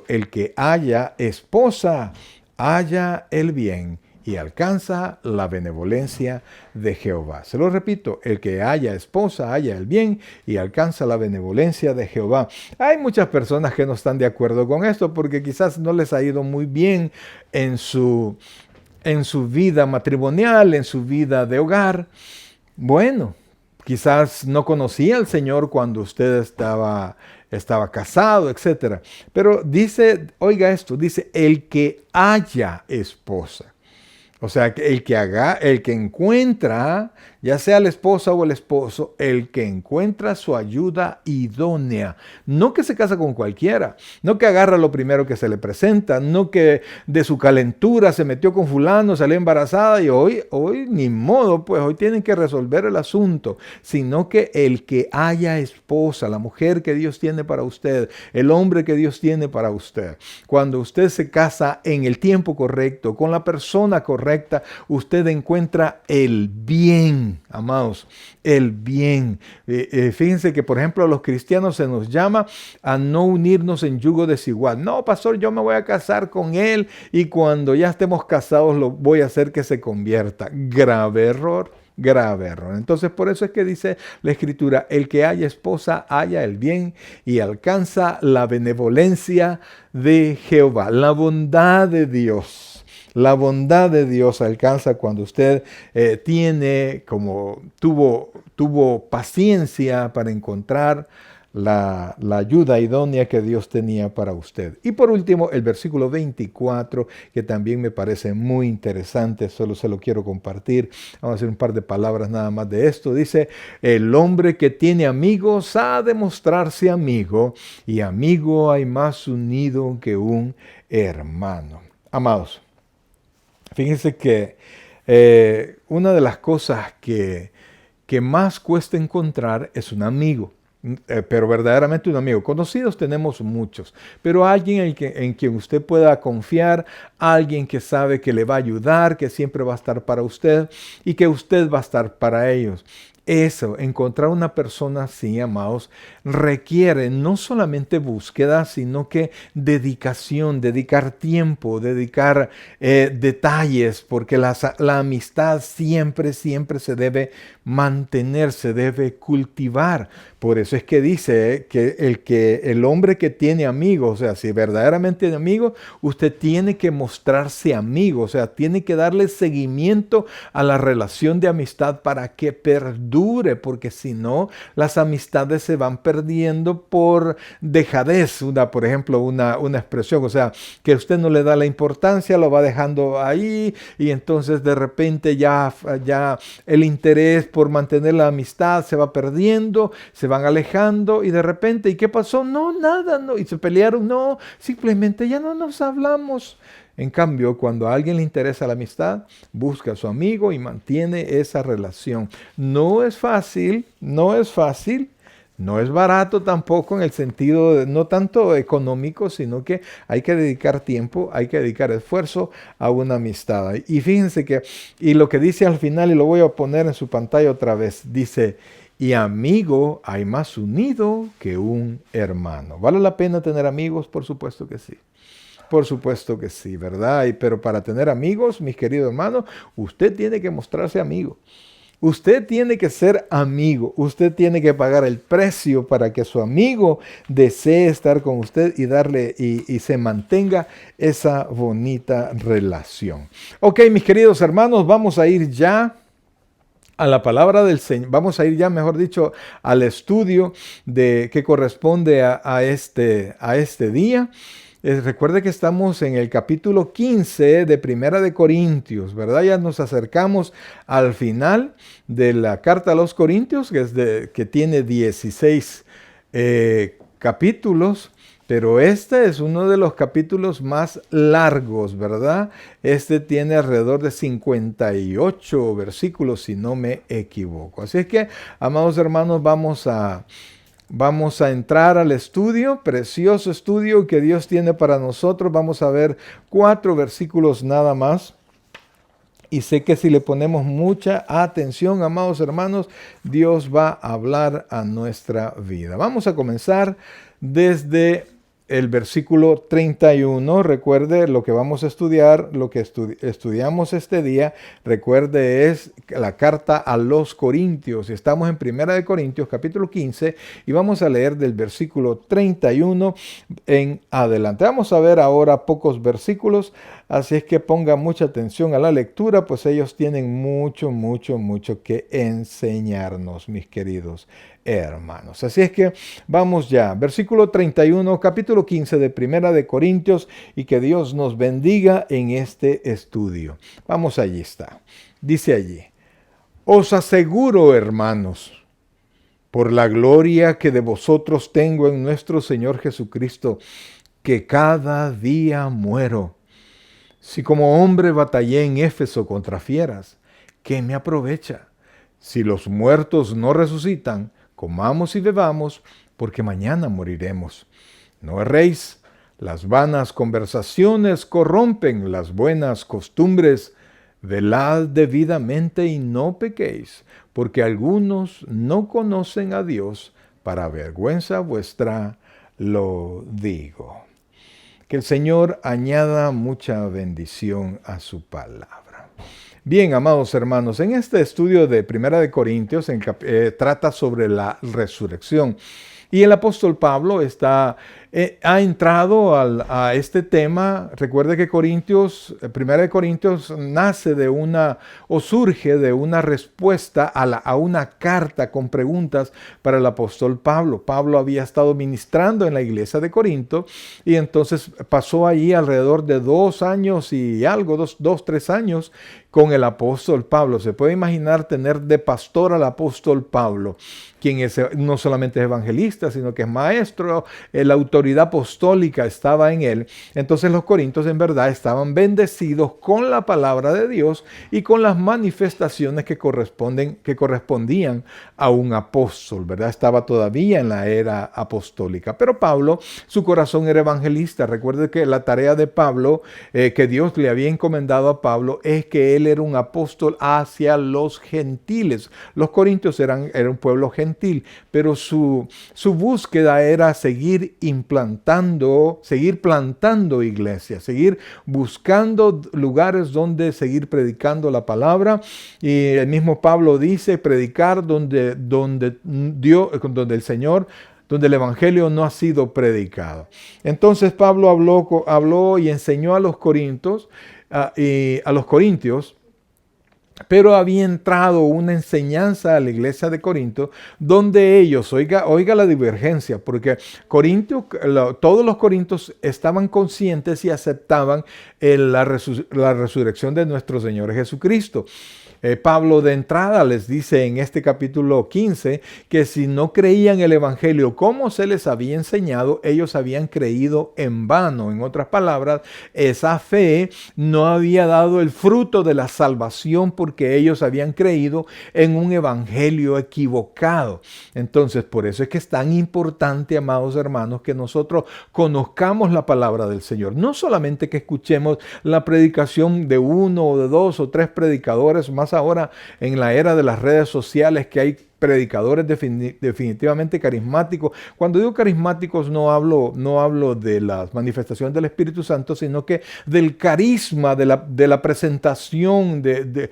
el que haya esposa, haya el bien y alcanza la benevolencia de Jehová. Se lo repito, el que haya esposa, haya el bien y alcanza la benevolencia de Jehová. Hay muchas personas que no están de acuerdo con esto porque quizás no les ha ido muy bien en su vida matrimonial, en su vida de hogar. Bueno, quizás no conocía al Señor cuando usted estaba casado, etc. Pero dice, oiga esto, dice, el que haya esposa. O sea, el que encuentra, ya sea la esposa o el esposo, el que encuentra su ayuda idónea. No que se casa con cualquiera, no que agarra lo primero que se le presenta, no que de su calentura se metió con fulano, salió embarazada y hoy ni modo, pues hoy tienen que resolver el asunto, sino que el que haya esposa, la mujer que Dios tiene para usted, el hombre que Dios tiene para usted. Cuando usted se casa en el tiempo correcto, con la persona correcta, usted encuentra el bien, amados, el bien. Fíjense que, por ejemplo, a los cristianos se nos llama a no unirnos en yugo desigual. No, pastor, yo me voy a casar con él y cuando ya estemos casados lo voy a hacer que se convierta. Grave error. Grave error. Entonces, por eso es que dice la Escritura, el que haya esposa, haya el bien y alcanza la benevolencia de Jehová, la bondad de Dios. La bondad de Dios alcanza cuando usted tuvo paciencia para encontrar la ayuda idónea que Dios tenía para usted. Y por último, el versículo 24, que también me parece muy interesante, solo se lo quiero compartir. Vamos a hacer un par de palabras nada más de esto. Dice, el hombre que tiene amigos ha de mostrarse amigo, y amigo hay más unido que un hermano. Amados, fíjense que una de las cosas que más cuesta encontrar es un amigo. Pero verdaderamente un amigo. Conocidos tenemos muchos, pero alguien en quien usted pueda confiar, alguien que sabe que le va a ayudar, que siempre va a estar para usted y que usted va a estar para ellos. Eso, encontrar una persona así, amados, requiere no solamente búsqueda, sino que dedicación, dedicar tiempo, dedicar detalles, porque la amistad siempre se debe mantener, se debe cultivar. Por eso es que dice que el hombre que tiene amigos, o sea, si verdaderamente tiene amigos, usted tiene que mostrarse amigo, o sea, tiene que darle seguimiento a la relación de amistad para que perdure, porque si no, las amistades se van perdiendo por dejadez, por ejemplo, una expresión, o sea, que usted no le da la importancia, lo va dejando ahí y entonces de repente ya el interés por mantener la amistad se va perdiendo, se van alejando y de repente, ¿y qué pasó? No, nada, no, y se pelearon, no, simplemente ya no nos hablamos. En cambio, cuando a alguien le interesa la amistad, busca a su amigo y mantiene esa relación. No es fácil, No es barato tampoco en el sentido no tanto económico, sino que hay que dedicar tiempo, hay que dedicar esfuerzo a una amistad. Y fíjense que, y lo que dice al final, y lo voy a poner en su pantalla otra vez, dice, y amigo hay más unido que un hermano. ¿Vale la pena tener amigos? Por supuesto que sí. Por supuesto que sí, ¿verdad? Pero para tener amigos, mis queridos hermanos, usted tiene que mostrarse amigo. Usted tiene que ser amigo, usted tiene que pagar el precio para que su amigo desee estar con usted y darle y se mantenga esa bonita relación. Ok, mis queridos hermanos, vamos a ir ya a la palabra del Señor, vamos a ir ya, mejor dicho, al estudio que corresponde a este día. Recuerde que estamos en el capítulo 15 de Primera de Corintios, ¿verdad? Ya nos acercamos al final de la carta a los Corintios, que tiene 16 capítulos, pero este es uno de los capítulos más largos, ¿verdad? Este tiene alrededor de 58 versículos, si no me equivoco. Así es que, amados hermanos, vamos a entrar al estudio, precioso estudio que Dios tiene para nosotros. Vamos a ver 4 versículos nada más. Y sé que si le ponemos mucha atención, amados hermanos, Dios va a hablar a nuestra vida. Vamos a comenzar desde el versículo 31. Recuerde lo que vamos a estudiar, lo que estudiamos este día. Recuerde, es la carta a los Corintios. Estamos en Primera de Corintios, capítulo 15, y vamos a leer del versículo 31 en adelante. Vamos a ver ahora pocos versículos, así es que ponga mucha atención a la lectura, pues ellos tienen mucho que enseñarnos, mis queridos hermanos. Así es que vamos ya, versículo 31, capítulo 15 de Primera de Corintios, y que Dios nos bendiga en este estudio. Vamos, allí está. Dice allí: os aseguro, hermanos, por la gloria que de vosotros tengo en nuestro Señor Jesucristo, que cada día muero. Si como hombre batallé en Éfeso contra fieras, ¿qué me aprovecha? Si los muertos no resucitan, comamos y bebamos, porque mañana moriremos. No erréis, las vanas conversaciones corrompen las buenas costumbres. Velad debidamente y no pequéis, porque algunos no conocen a Dios. Para vergüenza vuestra lo digo. Que el Señor añada mucha bendición a su palabra. Bien, amados hermanos, en este estudio de Primera de Corintios trata sobre la resurrección. Y el apóstol Pablo ha entrado a este tema. Recuerde que Primera de Corintios nace surge de una respuesta a una carta con preguntas para el apóstol Pablo. Pablo había estado ministrando en la iglesia de Corinto y entonces pasó allí alrededor de 2 años y algo, 3 años con el apóstol Pablo. Se puede imaginar tener de pastor al apóstol Pablo, quien no solamente es evangelista, sino que es maestro, la autoridad apostólica estaba en él. Entonces los corintios en verdad estaban bendecidos con la palabra de Dios y con las manifestaciones que correspondían a un apóstol, ¿verdad? Estaba todavía en la era apostólica. Pero Pablo, su corazón era evangelista. Recuerde que la tarea de Pablo, que Dios le había encomendado a Pablo, es que él era un apóstol hacia los gentiles. Los corintios eran un pueblo gentil, pero su búsqueda era seguir plantando iglesias, seguir buscando lugares donde seguir predicando la palabra. Y el mismo Pablo dice, predicar donde el evangelio no ha sido predicado. Entonces Pablo habló y enseñó a los corintios, pero había entrado una enseñanza a la iglesia de Corinto donde ellos, oiga la divergencia, porque todos los corintios estaban conscientes y aceptaban la resurrección de nuestro Señor Jesucristo. Pablo de entrada les dice en este capítulo 15 que si no creían el evangelio como se les había enseñado, ellos habían creído en vano. En otras palabras, esa fe no había dado el fruto de la salvación porque ellos habían creído en un evangelio equivocado. Entonces, por eso es que es tan importante, amados hermanos, que nosotros conozcamos la palabra del Señor. No solamente que escuchemos la predicación de uno o de dos o tres predicadores, más ahora en la era de las redes sociales, que hay predicadores definitivamente carismáticos. Cuando digo carismáticos no hablo de las manifestaciones del Espíritu Santo, sino que del carisma, de la presentación, de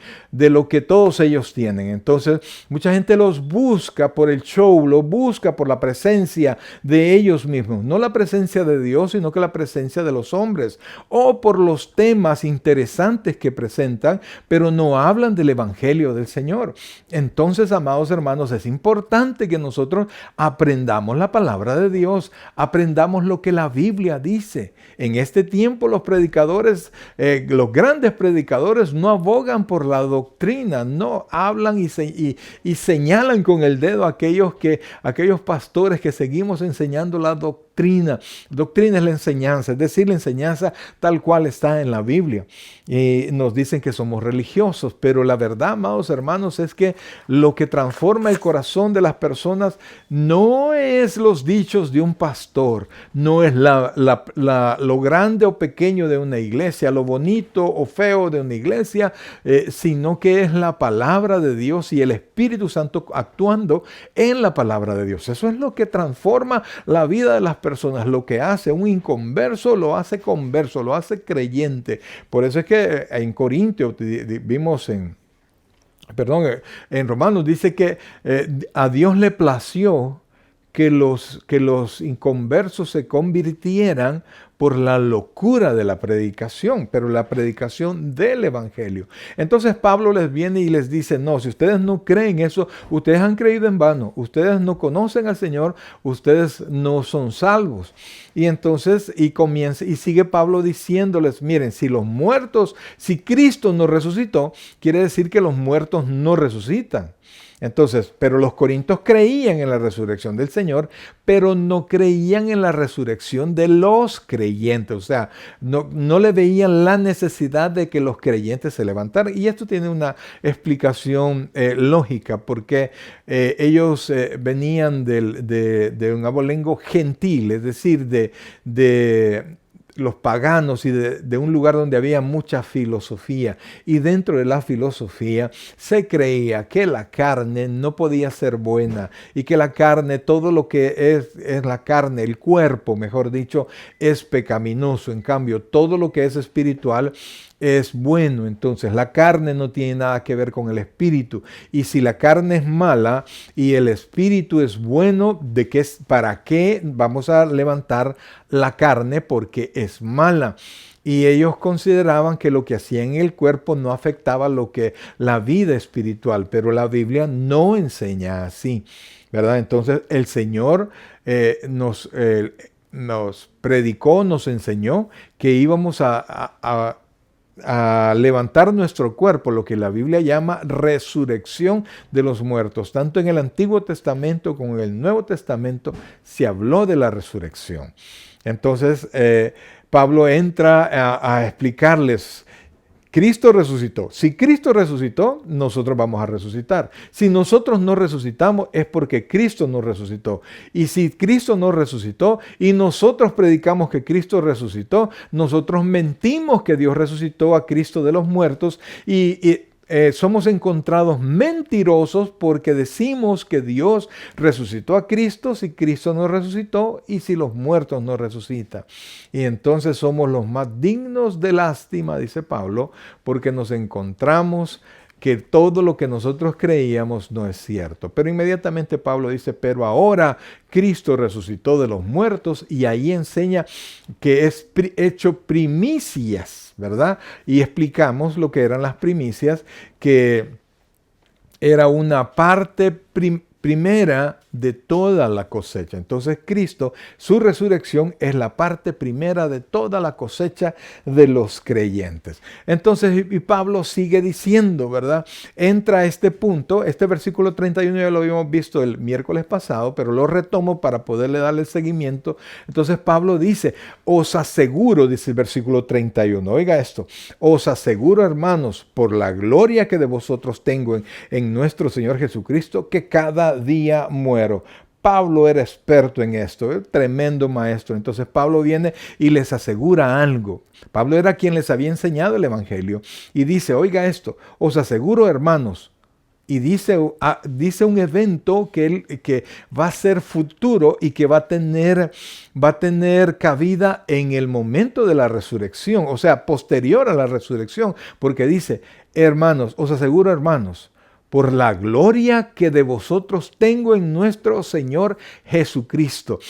lo que todos ellos tienen. Entonces, mucha gente los busca por el show, los busca por la presencia de ellos mismos. No la presencia de Dios, sino que la presencia de los hombres. O por los temas interesantes que presentan, pero no hablan del Evangelio del Señor. Entonces, amados hermanos, es importante que nosotros aprendamos la palabra de Dios, aprendamos lo que la Biblia dice. En este tiempo los predicadores, los grandes predicadores no abogan por la doctrina, no hablan y señalan con el dedo a aquellos pastores que seguimos enseñando la doctrina. Doctrina es la enseñanza, es decir, la enseñanza tal cual está en la Biblia. Y nos dicen que somos religiosos, pero la verdad, amados hermanos, es que lo que transforma el corazón de las personas no es los dichos de un pastor, no es lo grande o pequeño de una iglesia, lo bonito o feo de una iglesia, sino que es la palabra de Dios y el Espíritu Santo actuando en la palabra de Dios. Eso es lo que transforma la vida de las personas. Lo que hace un inconverso lo hace converso, lo hace creyente. Por eso es que en Corintios vimos en Romanos dice que a Dios le plació que los inconversos se convirtieran por la locura de la predicación, pero la predicación del Evangelio. Entonces Pablo les viene y les dice, no, si ustedes no creen eso, ustedes han creído en vano, ustedes no conocen al Señor, ustedes no son salvos. Y entonces, y sigue Pablo diciéndoles, miren, si Cristo no resucitó, quiere decir que los muertos no resucitan. Entonces, pero los corintios creían en la resurrección del Señor, pero no creían en la resurrección de los creyentes. O sea, no le veían la necesidad de que los creyentes se levantaran. Y esto tiene una explicación lógica, porque ellos venían de un abolengo gentil, es decir, de los paganos y de un lugar donde había mucha filosofía, y dentro de la filosofía se creía que la carne no podía ser buena y que la carne, todo lo que es la carne, el cuerpo, mejor dicho, es pecaminoso. En cambio, todo lo que es espiritual es bueno. Entonces la carne no tiene nada que ver con el espíritu, y si la carne es mala y el espíritu es bueno, ¿para qué vamos a levantar la carne? Porque es mala. Y ellos consideraban que lo que hacían en el cuerpo no afectaba la vida espiritual, pero la Biblia no enseña así, ¿verdad? Entonces el Señor nos predicó, nos enseñó que íbamos a levantar nuestro cuerpo, lo que la Biblia llama resurrección de los muertos. Tanto en el Antiguo Testamento como en el Nuevo Testamento se habló de la resurrección. Entonces, Pablo entra a explicarles, Cristo resucitó. Si Cristo resucitó, nosotros vamos a resucitar. Si nosotros no resucitamos, es porque Cristo no resucitó. Y si Cristo no resucitó y nosotros predicamos que Cristo resucitó, nosotros mentimos que Dios resucitó a Cristo de los muertos y somos encontrados mentirosos porque decimos que Dios resucitó a Cristo si Cristo no resucitó y si los muertos no resucitan. Y entonces somos los más dignos de lástima, dice Pablo, porque nos encontramos que todo lo que nosotros creíamos no es cierto. Pero inmediatamente Pablo dice, pero ahora Cristo resucitó de los muertos, y ahí enseña que es hecho primicias, ¿verdad? Y explicamos lo que eran las primicias, que era una parte primera de toda la cosecha. Entonces Cristo, su resurrección es la parte primera de toda la cosecha de los creyentes. Entonces, y Pablo sigue diciendo, ¿verdad? Entra a este punto, este versículo 31 ya lo habíamos visto el miércoles pasado, pero lo retomo para poderle darle seguimiento. Entonces Pablo dice, os aseguro, dice el versículo 31, oiga esto, os aseguro, hermanos, por la gloria que de vosotros tengo en nuestro Señor Jesucristo, que cada día muero. Pablo era experto en esto, tremendo maestro. Entonces Pablo viene y les asegura algo. Pablo era quien les había enseñado el Evangelio y dice, oiga esto, os aseguro, hermanos, y dice un evento que va a ser futuro y que va a tener cabida en el momento de la resurrección, o sea, posterior a la resurrección, porque dice, hermanos, os aseguro, hermanos, por la gloria que de vosotros tengo en nuestro Señor Jesucristo.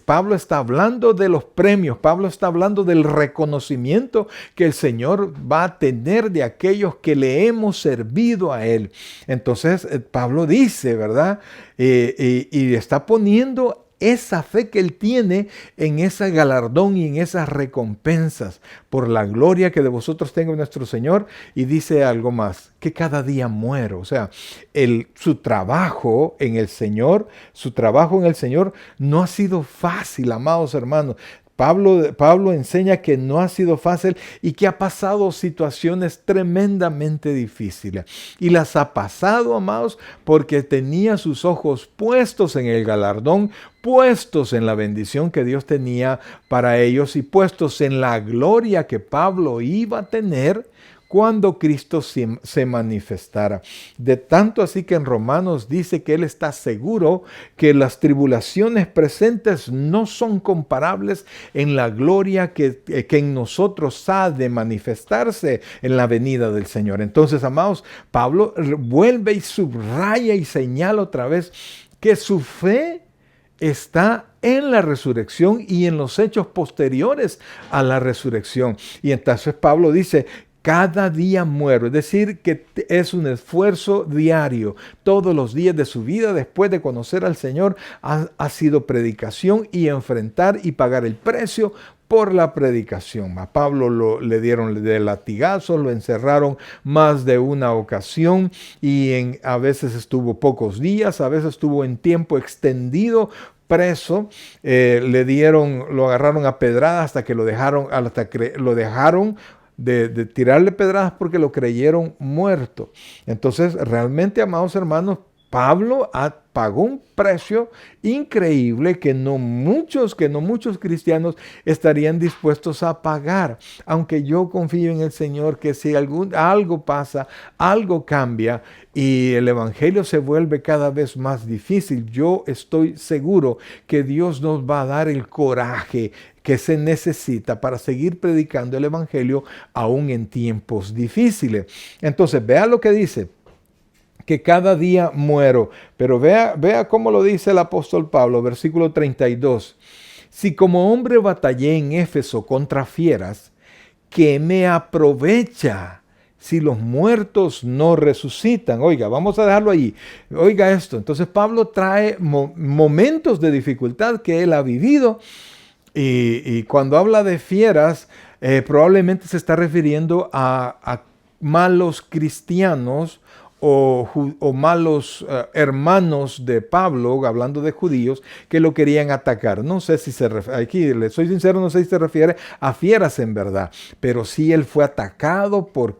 Pablo está hablando de los premios, Pablo está hablando del reconocimiento que el Señor va a tener de aquellos que le hemos servido a Él. Entonces Pablo dice, ¿verdad? Y está poniendo esa fe que él tiene en ese galardón y en esas recompensas por la gloria que de vosotros tengo en nuestro Señor. Y dice algo más, que cada día muero. O sea, su trabajo en el Señor no ha sido fácil, amados hermanos. Pablo enseña que no ha sido fácil y que ha pasado situaciones tremendamente difíciles. Y las ha pasado, amados, porque tenía sus ojos puestos en el galardón, puestos en la bendición que Dios tenía para ellos y puestos en la gloria que Pablo iba a tener cuando Cristo se manifestara. De tanto así que en Romanos dice que él está seguro que las tribulaciones presentes no son comparables en la gloria que en nosotros ha de manifestarse en la venida del Señor. Entonces, amados, Pablo vuelve y subraya y señala otra vez que su fe está en la resurrección y en los hechos posteriores a la resurrección. Y entonces Pablo dice, cada día muero, es decir, que es un esfuerzo diario. Todos los días de su vida, después de conocer al Señor, ha sido predicación y enfrentar y pagar el precio por la predicación. A Pablo le dieron de latigazos, lo encerraron más de una ocasión y a veces estuvo pocos días, a veces estuvo en tiempo extendido preso, lo agarraron a pedradas hasta que lo dejaron de tirarle pedradas porque lo creyeron muerto. Entonces, realmente, amados hermanos, Pablo pagó un precio increíble que no muchos cristianos estarían dispuestos a pagar. Aunque yo confío en el Señor que si algo pasa, algo cambia y el evangelio se vuelve cada vez más difícil, yo estoy seguro que Dios nos va a dar el coraje que se necesita para seguir predicando el evangelio aún en tiempos difíciles. Entonces, vea lo que dice, que cada día muero. Pero vea cómo lo dice el apóstol Pablo, versículo 32. Si como hombre batallé en Éfeso contra fieras, ¿qué me aprovecha si los muertos no resucitan? Oiga, vamos a dejarlo ahí. Oiga esto. Entonces Pablo trae momentos de dificultad que él ha vivido. Y cuando habla de fieras, probablemente se está refiriendo a malos cristianos o malos hermanos de Pablo, hablando de judíos, que lo querían atacar. No sé si aquí le soy sincero, no sé si se refiere a fieras en verdad, pero sí él fue atacado por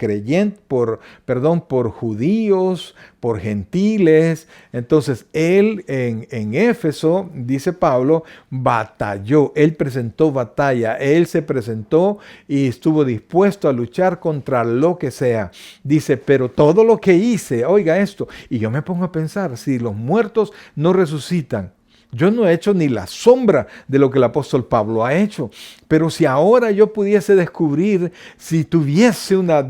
judíos, por gentiles. Entonces él en Éfeso, dice Pablo, batalló, él presentó batalla, él se presentó y estuvo dispuesto a luchar contra lo que sea. Dice, pero todo lo que hice, oiga esto, y yo me pongo a pensar, si los muertos no resucitan, Yo no he hecho ni la sombra de lo que el apóstol Pablo ha hecho. Pero si ahora yo pudiese descubrir, si tuviese una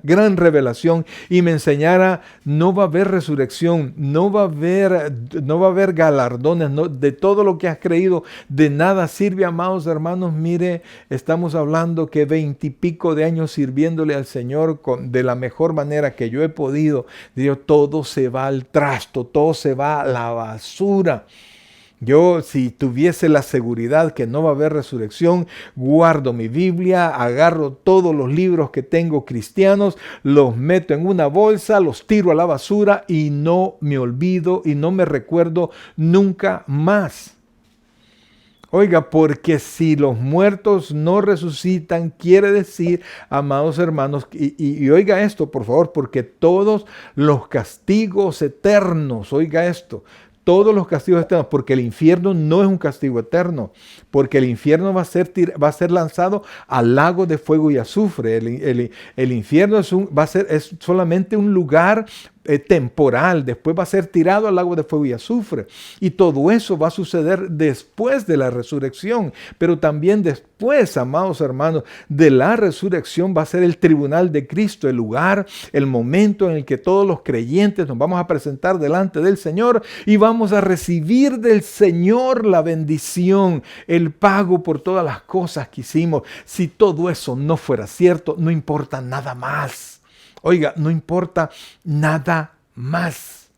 gran revelación y me enseñara, no va a haber resurrección, no va a haber galardones, de todo lo que has creído, de nada sirve, amados hermanos. Mire, estamos hablando que 20 y pico de años sirviéndole al Señor de la mejor manera que yo he podido. Dios, todo se va al trasto, todo se va a la basura. Yo, si tuviese la seguridad que no va a haber resurrección, guardo mi Biblia, agarro todos los libros que tengo cristianos, los meto en una bolsa, los tiro a la basura y no me olvido y no me recuerdo nunca más. Oiga, porque si los muertos no resucitan, quiere decir, amados hermanos, y oiga esto, por favor, porque todos los castigos eternos, oiga esto, todos los castigos eternos, porque el infierno no es un castigo eterno, porque el infierno va a ser lanzado al lago de fuego y azufre. El infierno es solamente un lugar temporal, después va a ser tirado al lago de fuego y azufre. Y todo eso va a suceder después de la resurrección, pero también después, amados hermanos, de la resurrección va a ser el tribunal de Cristo, el lugar, el momento en el que todos los creyentes nos vamos a presentar delante del Señor y vamos a recibir del Señor la bendición, el pago por todas las cosas que hicimos. Si todo eso no fuera cierto, no importa nada más. Oiga, no importa nada más.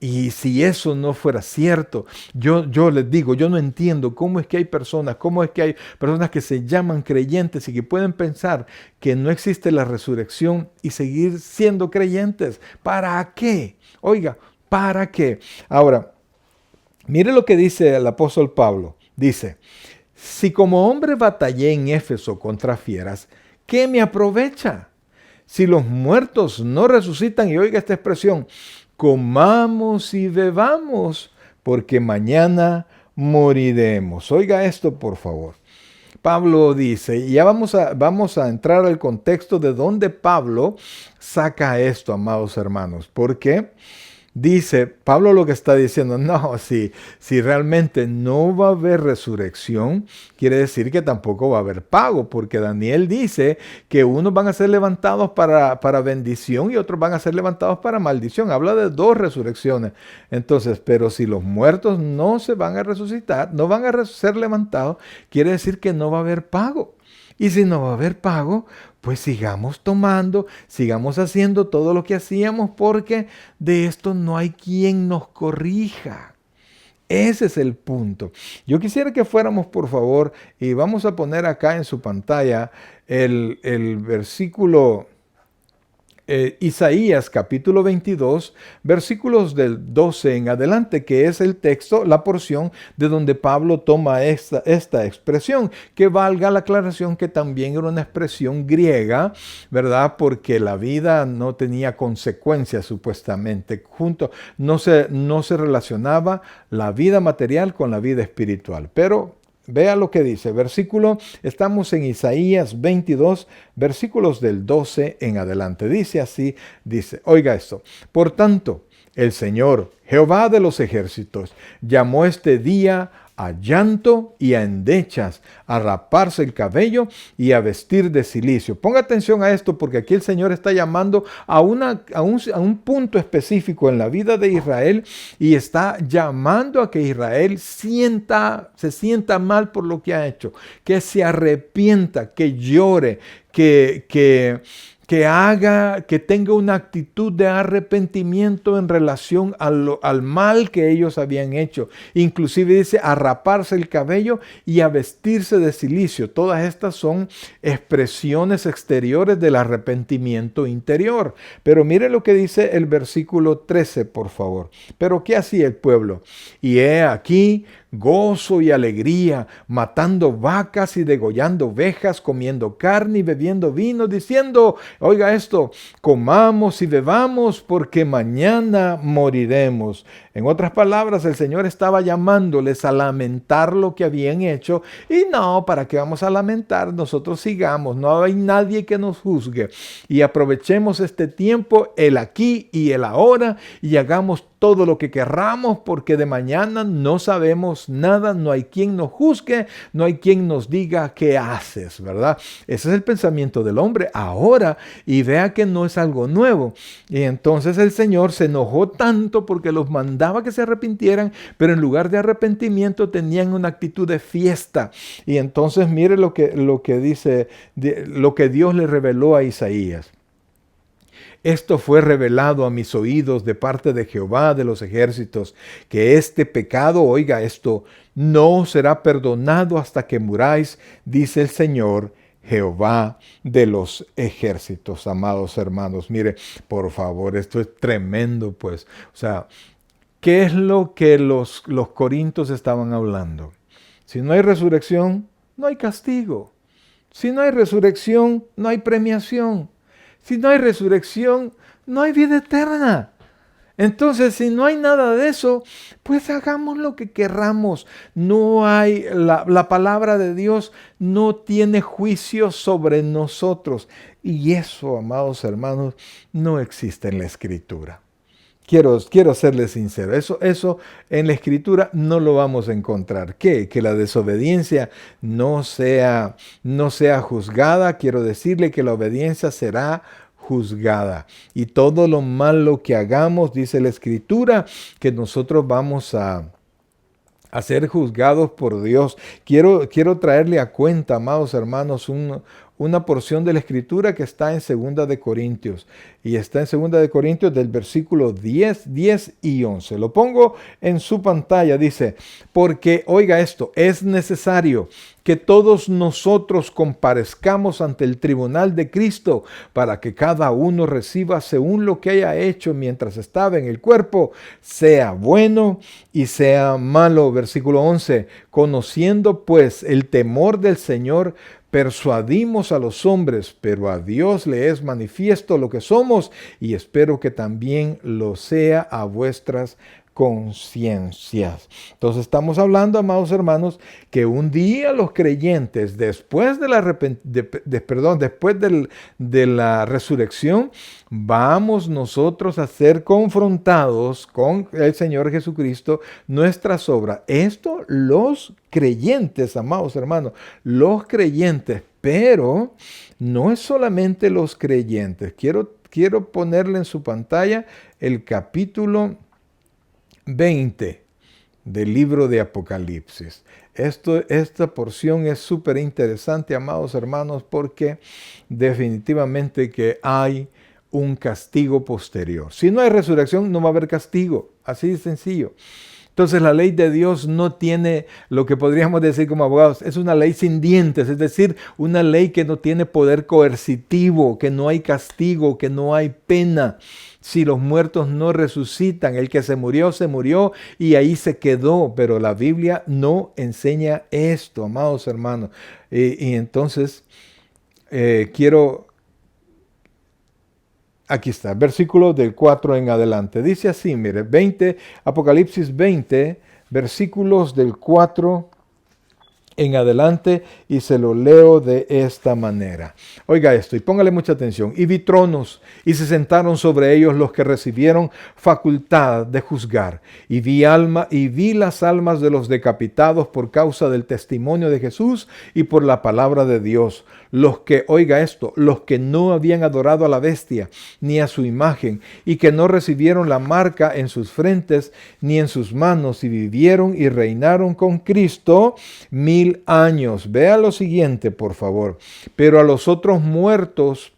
Y si eso no fuera cierto, yo les digo, yo no entiendo cómo es que hay personas que se llaman creyentes y que pueden pensar que no existe la resurrección y seguir siendo creyentes. ¿Para qué? Oiga, ¿para qué? Ahora, mire lo que dice el apóstol Pablo. Dice, si como hombre batallé en Éfeso contra fieras, ¿qué me aprovecha? Si los muertos no resucitan, y oiga esta expresión, comamos y bebamos, porque mañana moriremos. Oiga esto, por favor. Pablo dice, y ya vamos a entrar al contexto de dónde Pablo saca esto, amados hermanos, porque dice, Pablo lo que está diciendo, no, si realmente no va a haber resurrección, quiere decir que tampoco va a haber pago, porque Daniel dice que unos van a ser levantados para bendición y otros van a ser levantados para maldición. Habla de dos resurrecciones. Entonces, pero si los muertos no se van a resucitar, no van a ser levantados, quiere decir que no va a haber pago. Y si no va a haber pago, pues sigamos tomando, sigamos haciendo todo lo que hacíamos, porque de esto no hay quien nos corrija. Ese es el punto. Yo quisiera que fuéramos, por favor, y vamos a poner acá en su pantalla el versículo Isaías capítulo 22, versículos del 12 en adelante, que es el texto, la porción de donde Pablo toma esta expresión, que valga la aclaración que también era una expresión griega, ¿verdad? Porque la vida no tenía consecuencias supuestamente, no se relacionaba la vida material con la vida espiritual, pero vea lo que dice, estamos en Isaías 22, versículos del 12 en adelante. Dice así, oiga esto, por tanto, el Señor, Jehová de los ejércitos, llamó este día a llanto y a endechas, a raparse el cabello y a vestir de cilicio. Ponga atención a esto, porque aquí el Señor está llamando a un punto específico en la vida de Israel, y está llamando a que Israel se sienta mal por lo que ha hecho, que se arrepienta, que llore, que tenga una actitud de arrepentimiento en relación al mal que ellos habían hecho. Inclusive dice a raparse el cabello y a vestirse de cilicio. Todas estas son expresiones exteriores del arrepentimiento interior. Pero mire lo que dice el versículo 13, por favor. Pero ¿qué hacía el pueblo? Y he aquí gozo y alegría, matando vacas y degollando ovejas, comiendo carne y bebiendo vino, diciendo, oiga esto, comamos y bebamos porque mañana moriremos. En otras palabras, el Señor estaba llamándoles a lamentar lo que habían hecho, y no, ¿para qué vamos a lamentar? Nosotros sigamos, no hay nadie que nos juzgue, y aprovechemos este tiempo, el aquí y el ahora, y hagamos todo lo que querramos porque de mañana no sabemos nada, no hay quien nos juzgue, no hay quien nos diga qué haces, ¿verdad? Ese es el pensamiento del hombre ahora, y vea que no es algo nuevo. Y entonces el Señor se enojó tanto porque los mandaba que se arrepintieran, pero en lugar de arrepentimiento tenían una actitud de fiesta. Y entonces mire lo que dice, lo que Dios le reveló a Isaías. Esto fue revelado a mis oídos de parte de Jehová de los ejércitos, que este pecado, oiga esto, no será perdonado hasta que muráis, dice el Señor, Jehová de los ejércitos. Amados hermanos, mire, por favor, esto es tremendo, pues. O sea, ¿qué es lo que los corintios estaban hablando? Si no hay resurrección, no hay castigo. Si no hay resurrección, no hay premiación. Si no hay resurrección, no hay vida eterna. Entonces, si no hay nada de eso, pues hagamos lo que querramos. No hay, la palabra de Dios no tiene juicio sobre nosotros. Y eso, amados hermanos, no existe en la Escritura. Quiero serles sincero, eso en la Escritura no lo vamos a encontrar. ¿Qué? Que la desobediencia no sea juzgada. Quiero decirle que la obediencia será juzgada. Y todo lo malo que hagamos, dice la Escritura, que nosotros vamos a ser juzgados por Dios. Quiero traerle a cuenta, amados hermanos, una porción de la Escritura que está en 2 de Corintios. Y está en 2 de Corintios del versículo 10 y 11. Lo pongo en su pantalla. Dice, porque, oiga esto, es necesario que todos nosotros comparezcamos ante el tribunal de Cristo para que cada uno reciba según lo que haya hecho mientras estaba en el cuerpo, sea bueno y sea malo. Versículo 11, conociendo pues el temor del Señor, persuadimos a los hombres, pero a Dios le es manifiesto lo que somos, y espero que también lo sea a vuestras conciencias. Entonces estamos hablando, amados hermanos, que un día los creyentes, después de la resurrección, vamos nosotros a ser confrontados con el Señor Jesucristo, nuestras obras. Esto los creyentes, amados hermanos, los creyentes, pero no es solamente los creyentes. Quiero ponerle en su pantalla el capítulo 20 del libro de Apocalipsis. Esta porción es súper interesante, amados hermanos, porque definitivamente que hay un castigo posterior. Si no hay resurrección, no va a haber castigo. Así de sencillo. Entonces la ley de Dios no tiene lo que podríamos decir como abogados, es una ley sin dientes, es decir, una ley que no tiene poder coercitivo, que no hay castigo, que no hay pena. Si los muertos no resucitan, el que se murió y ahí se quedó, pero la Biblia no enseña esto, amados hermanos. Y entonces aquí está, versículo del 4 en adelante. Dice así, mire, Apocalipsis 20, versículos del 4 en adelante, y se lo leo de esta manera. Oiga esto y póngale mucha atención. Y vi tronos, y se sentaron sobre ellos los que recibieron facultad de juzgar. Y vi las almas de los decapitados por causa del testimonio de Jesús y por la palabra de Dios. Los que, oiga esto, los que no habían adorado a la bestia, ni a su imagen, y que no recibieron la marca en sus frentes, ni en sus manos, y vivieron y reinaron con Cristo 1000 años. Vea lo siguiente, por favor. Pero los otros muertos,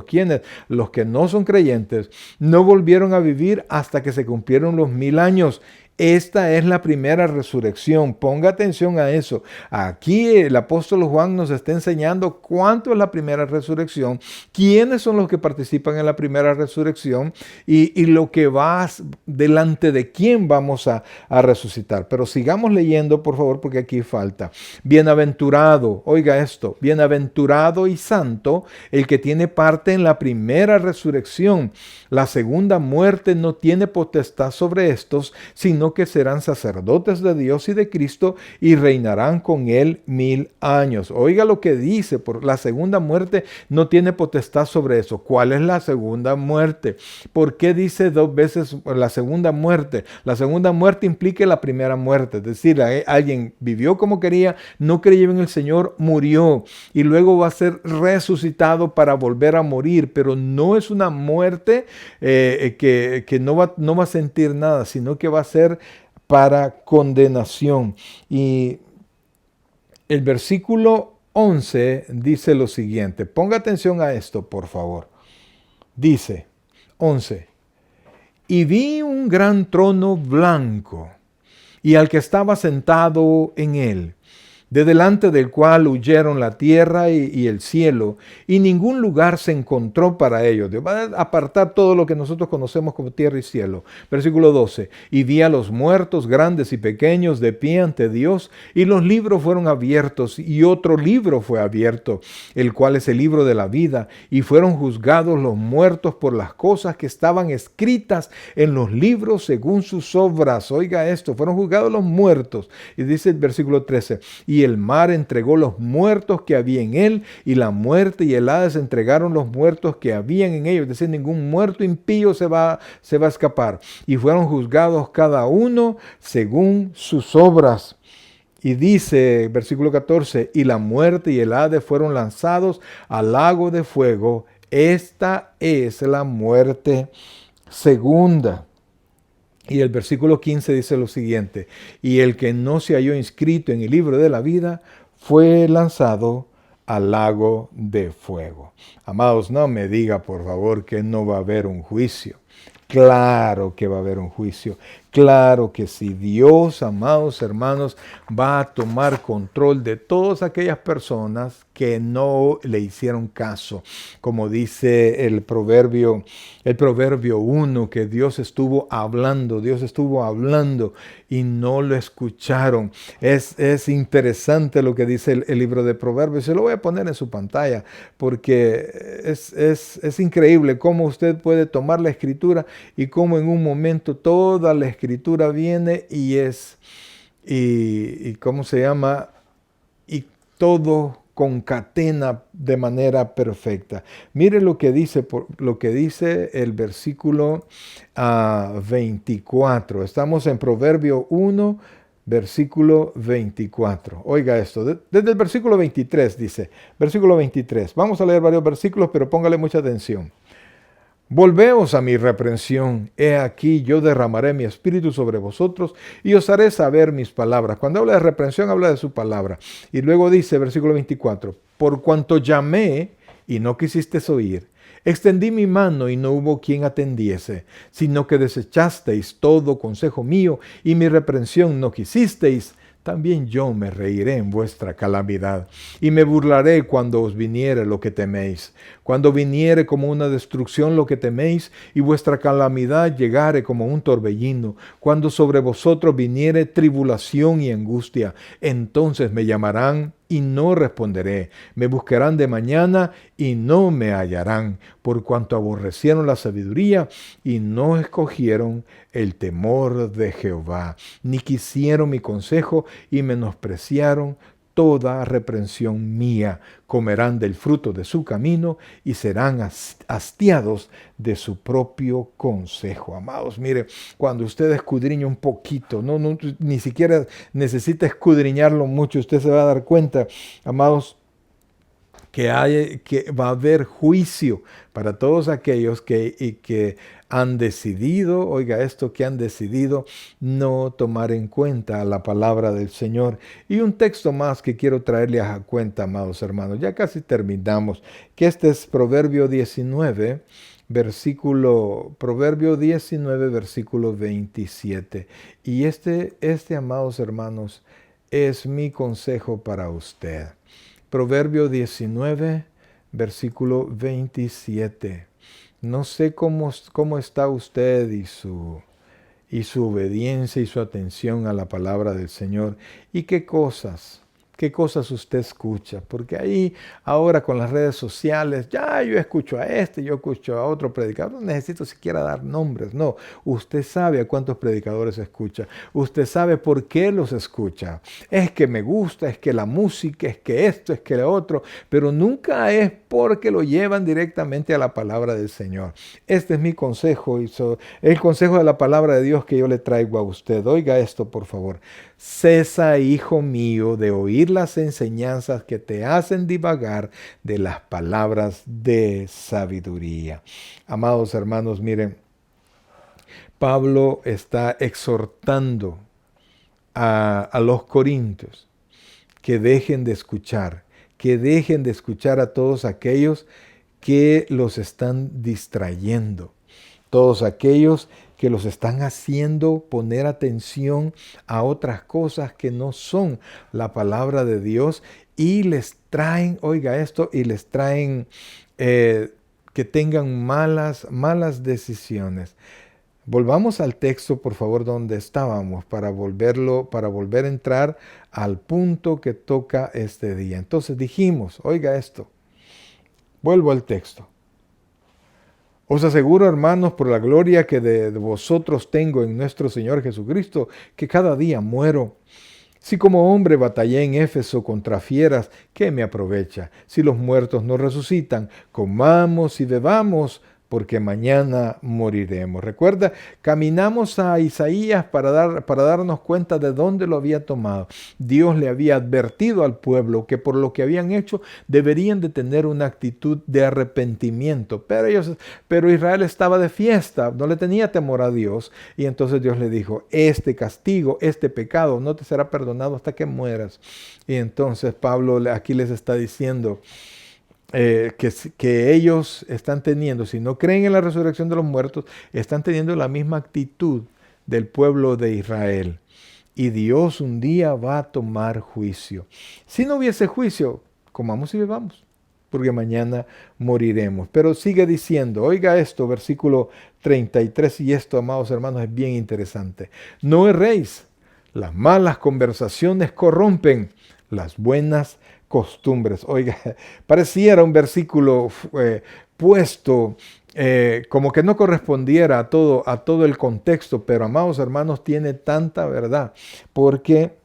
¿quiénes? Los que no son creyentes, no volvieron a vivir hasta que se cumplieron los 1000 años. Esta es la primera resurrección. Ponga atención a eso. Aquí el apóstol Juan nos está enseñando cuánto es la primera resurrección, quiénes son los que participan en la primera resurrección y lo que va delante de quién vamos a resucitar. Pero sigamos leyendo, por favor, porque aquí falta. Bienaventurado, oiga esto, bienaventurado y santo el que tiene parte en la primera resurrección. La segunda muerte no tiene potestad sobre estos, sino sino que serán sacerdotes de Dios y de Cristo y reinarán con él 1000 años. Oiga lo que dice, por la segunda muerte no tiene potestad sobre eso. ¿Cuál es la segunda muerte? ¿Por qué dice 2 veces la segunda muerte? La segunda muerte implica la primera muerte, es decir, alguien vivió como quería, no creyó en el Señor, murió y luego va a ser resucitado para volver a morir, pero no es una muerte que no va a sentir nada, sino que va a ser para condenación. Y el versículo 11 dice lo siguiente, ponga atención a esto, por favor. Dice, 11, y vi un gran trono blanco y al que estaba sentado en él, de delante del cual huyeron la tierra y el cielo, y ningún lugar se encontró para ellos. Dios va a apartar todo lo que nosotros conocemos como tierra y cielo. Versículo 12, y vi a los muertos, grandes y pequeños, de pie ante Dios, y los libros fueron abiertos, y otro libro fue abierto, el cual es el libro de la vida, y fueron juzgados los muertos por las cosas que estaban escritas en los libros según sus obras. Oiga esto, fueron juzgados los muertos. Y dice el versículo 13, y el mar entregó los muertos que había en él, y la muerte y el Hades entregaron los muertos que habían en ellos. Es decir, ningún muerto impío se va a escapar. Y fueron juzgados cada uno según sus obras. Y dice, versículo 14, y la muerte y el Hades fueron lanzados al lago de fuego. Esta es la muerte segunda. Y el versículo 15 dice lo siguiente, y el que no se halló inscrito en el libro de la vida fue lanzado al lago de fuego. Amados, no me diga por favor que no va a haber un juicio. Claro que va a haber un juicio. Claro que sí. Dios, amados hermanos, va a tomar control de todas aquellas personas que no le hicieron caso. Como dice el proverbio 1, que Dios estuvo hablando y no lo escucharon. Es interesante lo que dice el libro de Proverbios. Se lo voy a poner en su pantalla porque es increíble cómo usted puede tomar la escritura y cómo en un momento toda la escritura viene y ¿cómo se llama? Y todo concatena de manera perfecta. Mire lo que dice el versículo 24. Estamos en Proverbio 1, versículo 24. Oiga esto, desde el versículo 23 dice, versículo 23. Vamos a leer varios versículos, pero póngale mucha atención. Volveos a mi reprensión, he aquí yo derramaré mi espíritu sobre vosotros y os haré saber mis palabras. Cuando habla de reprensión, habla de su palabra. Y luego dice, versículo 24, por cuanto llamé y no quisisteis oír, extendí mi mano y no hubo quien atendiese, sino que desechasteis todo consejo mío y mi reprensión no quisisteis. También yo me reiré en vuestra calamidad y me burlaré cuando os viniere lo que teméis. Cuando viniere como una destrucción lo que teméis y vuestra calamidad llegare como un torbellino, cuando sobre vosotros viniere tribulación y angustia, entonces me llamarán y no responderé. Me buscarán de mañana y no me hallarán, por cuanto aborrecieron la sabiduría y no escogieron el temor de Jehová, ni quisieron mi consejo y menospreciaron toda reprensión mía. Comerán del fruto de su camino y serán hastiados de su propio consejo. Amados, mire, cuando usted escudriña un poquito, ni siquiera necesita escudriñarlo mucho, usted se va a dar cuenta, amados, que va a haber juicio para todos aquellos que han decidido, oiga esto, que han decidido no tomar en cuenta la palabra del Señor. Y un texto más que quiero traerle a cuenta, amados hermanos, ya casi terminamos, que este es Proverbio 19, versículo 27. Y este, amados hermanos, es mi consejo para usted. Proverbio 19, versículo 27. No sé cómo está usted y su obediencia y su atención a la palabra del Señor y qué cosas qué cosas usted escucha, porque ahí ahora con las redes sociales, ya yo escucho a este, yo escucho a otro predicador, no necesito siquiera dar nombres, no, usted sabe a cuántos predicadores escucha, usted sabe por qué los escucha, es que me gusta, es que la música, es que esto, es que lo otro, pero nunca es porque lo llevan directamente a la palabra del Señor. Este es mi consejo, el consejo de la palabra de Dios que yo le traigo a usted. Oiga esto, por favor. Cesa, hijo mío, de oír las enseñanzas que te hacen divagar de las palabras de sabiduría. Amados hermanos, miren, Pablo está exhortando a los corintios que dejen de escuchar, a todos aquellos que los están distrayendo, todos aquellos que los están haciendo poner atención a otras cosas que no son la palabra de Dios y les traen, oiga esto, y les traen que tengan malas decisiones. Volvamos al texto, por favor, donde estábamos para volver a entrar al punto que toca este día. Entonces dijimos, oiga esto, vuelvo al texto. Os aseguro, hermanos, por la gloria que de vosotros tengo en nuestro Señor Jesucristo, que cada día muero. Si como hombre batallé en Éfeso contra fieras, ¿qué me aprovecha? Si los muertos no resucitan, comamos y bebamos, porque mañana moriremos. Recuerda, caminamos a Isaías para darnos cuenta de dónde lo había tomado. Dios le había advertido al pueblo que por lo que habían hecho deberían de tener una actitud de arrepentimiento. Pero Israel estaba de fiesta, no le tenía temor a Dios. Y entonces Dios le dijo, este castigo, este pecado no te será perdonado hasta que mueras. Y entonces Pablo aquí les está diciendo, que ellos están teniendo, si no creen en la resurrección de los muertos, están teniendo la misma actitud del pueblo de Israel. Y Dios un día va a tomar juicio. Si no hubiese juicio, comamos y bebamos, porque mañana moriremos. Pero sigue diciendo, oiga esto, versículo 33, y esto, amados hermanos, es bien interesante. No erréis, las malas conversaciones corrompen, las buenas costumbres. Oiga, pareciera un versículo puesto como que no correspondiera a todo el contexto, pero amados hermanos, tiene tanta verdad, porque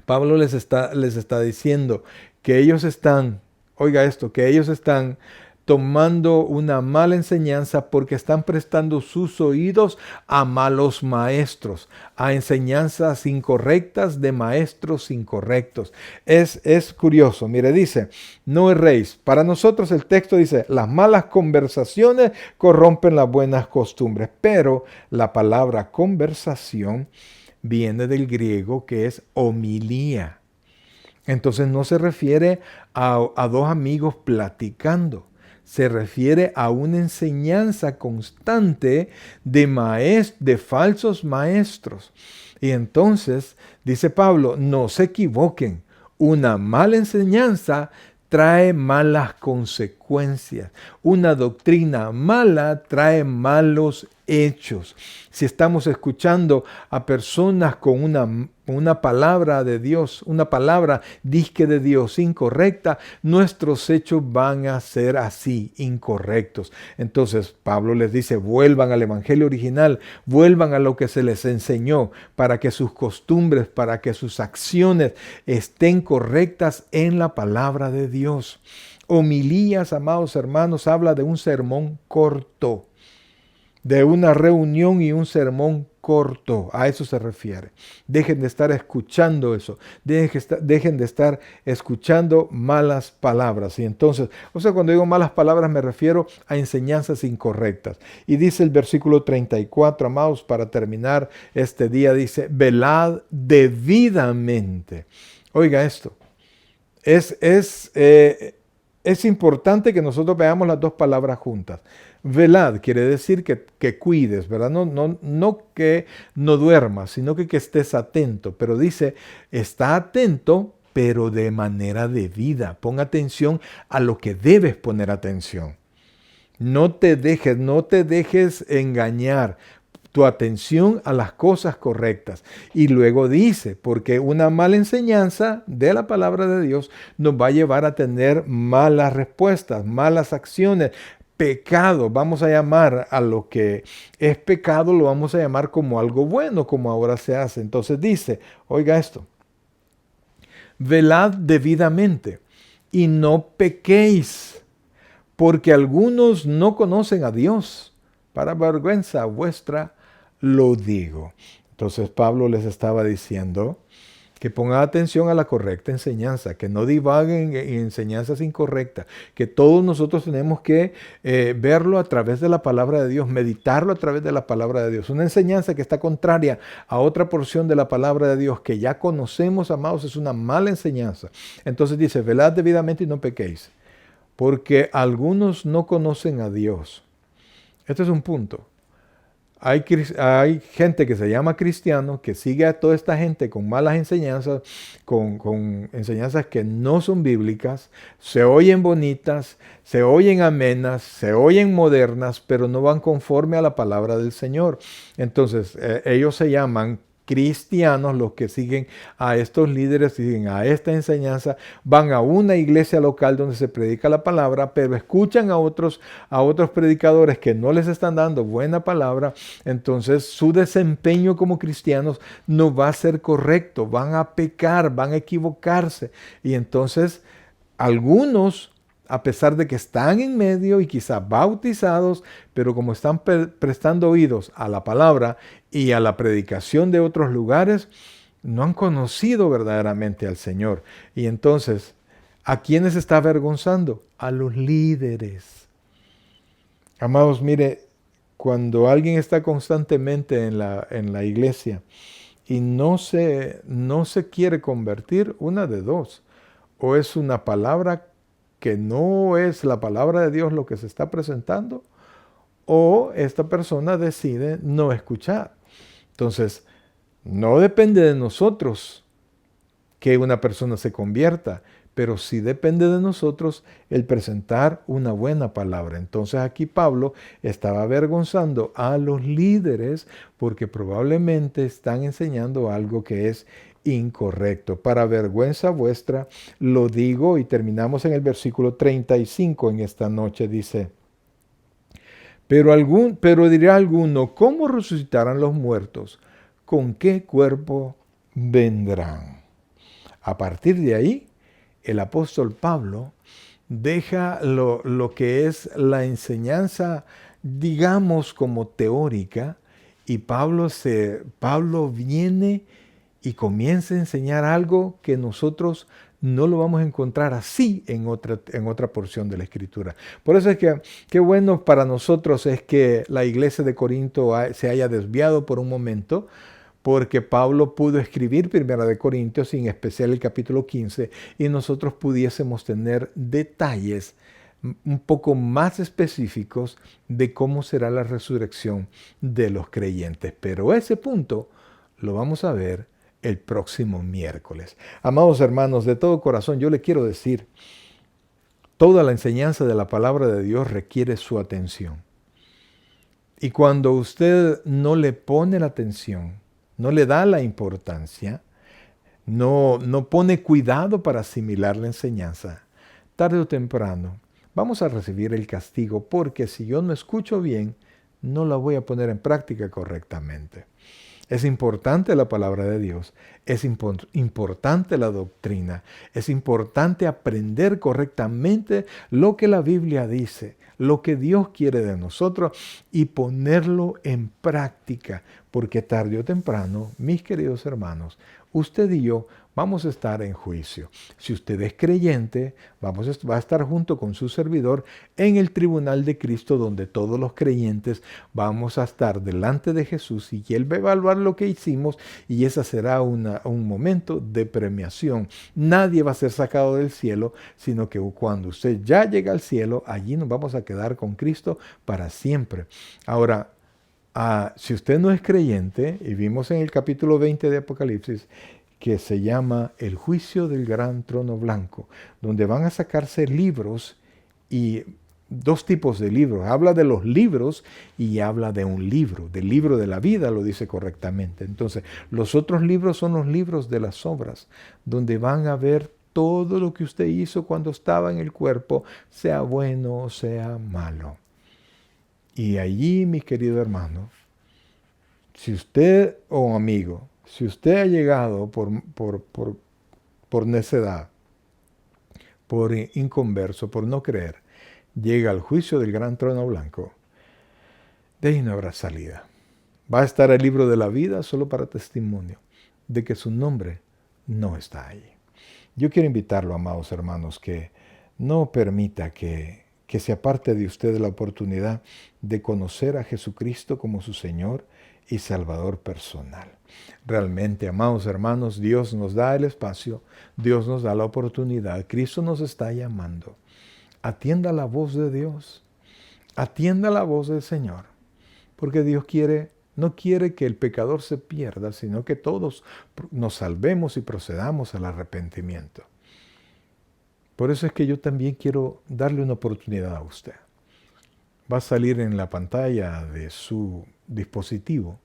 Pablo les está diciendo que ellos están, oiga esto, que ellos están tomando una mala enseñanza porque están prestando sus oídos a malos maestros, a enseñanzas incorrectas de maestros incorrectos. Es curioso, mire, dice, no erréis. Para nosotros el texto dice, las malas conversaciones corrompen las buenas costumbres, pero la palabra conversación viene del griego que es homilía. Entonces no se refiere a dos amigos platicando. Se refiere a una enseñanza constante de falsos maestros. Y entonces, dice Pablo, no se equivoquen. Una mala enseñanza trae malas consecuencias. Una doctrina mala trae malos hechos. Si estamos escuchando a personas con una palabra de Dios, una palabra disque de Dios incorrecta, nuestros hechos van a ser así, incorrectos. Entonces Pablo les dice, vuelvan al evangelio original, vuelvan a lo que se les enseñó, para que sus costumbres, para que sus acciones estén correctas en la palabra de Dios. Homilías, amados hermanos, habla de un sermón corto, de una reunión y un sermón corto. A eso se refiere. Dejen de estar escuchando eso. Dejen de estar escuchando malas palabras. Y entonces, cuando digo malas palabras me refiero a enseñanzas incorrectas. Y dice el versículo 34, amados, para terminar este día, dice, velad debidamente. Oiga esto. Es importante que nosotros veamos las dos palabras juntas. Velad quiere decir que cuides, ¿verdad? No que no duermas, sino que estés atento. Pero dice, está atento, pero de manera debida. Pon atención a lo que debes poner atención. No te dejes engañar. tu atención a las cosas correctas. Y luego dice, porque una mala enseñanza de la palabra de Dios nos va a llevar a tener malas respuestas, malas acciones, pecado. Vamos a llamar a lo que es pecado, lo vamos a llamar como algo bueno, como ahora se hace. Entonces dice, oiga esto, velad debidamente y no pequéis, porque algunos no conocen a Dios. Para vergüenza vuestra lo digo. Entonces Pablo les estaba diciendo que pongan atención a la correcta enseñanza, que no divaguen en enseñanzas incorrectas, que todos nosotros tenemos que verlo a través de la palabra de Dios, meditarlo a través de la palabra de Dios. Una enseñanza que está contraria a otra porción de la palabra de Dios que ya conocemos, amados, es una mala enseñanza. Entonces dice, velad debidamente y no pequéis, porque algunos no conocen a Dios. Este es un punto. Hay gente que se llama cristiano, que sigue a toda esta gente con malas enseñanzas, con enseñanzas que no son bíblicas, se oyen bonitas, se oyen amenas, se oyen modernas, pero no van conforme a la palabra del Señor. Entonces, ellos se llaman cristianos, los que siguen a estos líderes, siguen a esta enseñanza, van a una iglesia local donde se predica la palabra, pero escuchan a otros predicadores que no les están dando buena palabra. Entonces su desempeño como cristianos no va a ser correcto, van a pecar, van a equivocarse. Y entonces algunos, a pesar de que están en medio y quizá bautizados, pero como están prestando oídos a la palabra y a la predicación de otros lugares, no han conocido verdaderamente al Señor. Y entonces, ¿a quiénes está avergonzando? A los líderes. Amados, mire, cuando alguien está constantemente en la iglesia y no se quiere convertir, una de dos, o es una palabra que no es la palabra de Dios lo que se está presentando, o esta persona decide no escuchar. Entonces, no depende de nosotros que una persona se convierta, pero sí depende de nosotros el presentar una buena palabra. Entonces aquí Pablo estaba avergonzando a los líderes porque probablemente están enseñando algo que es incorrecto. Para vergüenza vuestra lo digo, y terminamos en el versículo 35 en esta noche. Dice, pero dirá alguno, ¿cómo resucitarán los muertos? ¿Con qué cuerpo vendrán? A partir de ahí, el apóstol Pablo deja lo que es la enseñanza, digamos, como teórica, y Pablo viene y comienza a enseñar algo que nosotros no lo vamos a encontrar así en otra porción de la Escritura. Por eso es que qué bueno para nosotros es que la iglesia de Corinto se haya desviado por un momento, porque Pablo pudo escribir Primera de Corintios, y en especial el capítulo 15, y nosotros pudiésemos tener detalles un poco más específicos de cómo será la resurrección de los creyentes. Pero ese punto lo vamos a ver el próximo miércoles. Amados hermanos, de todo corazón yo le quiero decir, toda la enseñanza de la palabra de Dios requiere su atención. Y cuando usted no le pone la atención, no le da la importancia, no pone cuidado para asimilar la enseñanza, tarde o temprano vamos a recibir el castigo, porque si yo no escucho bien, no la voy a poner en práctica correctamente. Es importante la palabra de Dios, es importante la doctrina, es importante aprender correctamente lo que la Biblia dice, lo que Dios quiere de nosotros, y ponerlo en práctica, porque tarde o temprano, mis queridos hermanos, usted y yo vamos a estar en juicio. Si usted es creyente, va a estar junto con su servidor en el tribunal de Cristo, donde todos los creyentes vamos a estar delante de Jesús, y Él va a evaluar lo que hicimos, y ese será un momento de premiación. Nadie va a ser sacado del cielo, sino que cuando usted ya llega al cielo, allí nos vamos a quedar con Cristo para siempre. Ahora, si usted no es creyente, y vimos en el capítulo 20 de Apocalipsis, que se llama el juicio del gran trono blanco, donde van a sacarse libros, y dos tipos de libros. Habla de los libros y habla de un libro, del libro de la vida, lo dice correctamente. Entonces, los otros libros son los libros de las obras, donde van a ver todo lo que usted hizo cuando estaba en el cuerpo, sea bueno o sea malo. Y allí, mi querido hermano, si usted, amigo, si usted ha llegado por necedad, por inconverso, por no creer, llega al juicio del gran trono blanco, de ahí no habrá salida. Va a estar el libro de la vida solo para testimonio de que su nombre no está ahí. Yo quiero invitarlo, amados hermanos, que no permita que se aparte de usted la oportunidad de conocer a Jesucristo como su Señor y Salvador personal. Realmente, amados hermanos, Dios nos da el espacio, Dios nos da la oportunidad, Cristo nos está llamando. Atienda la voz de Dios, atienda la voz del Señor, porque Dios no quiere que el pecador se pierda, sino que todos nos salvemos y procedamos al arrepentimiento. Por eso es que yo también quiero darle una oportunidad a usted. Va a salir en la pantalla de su dispositivo,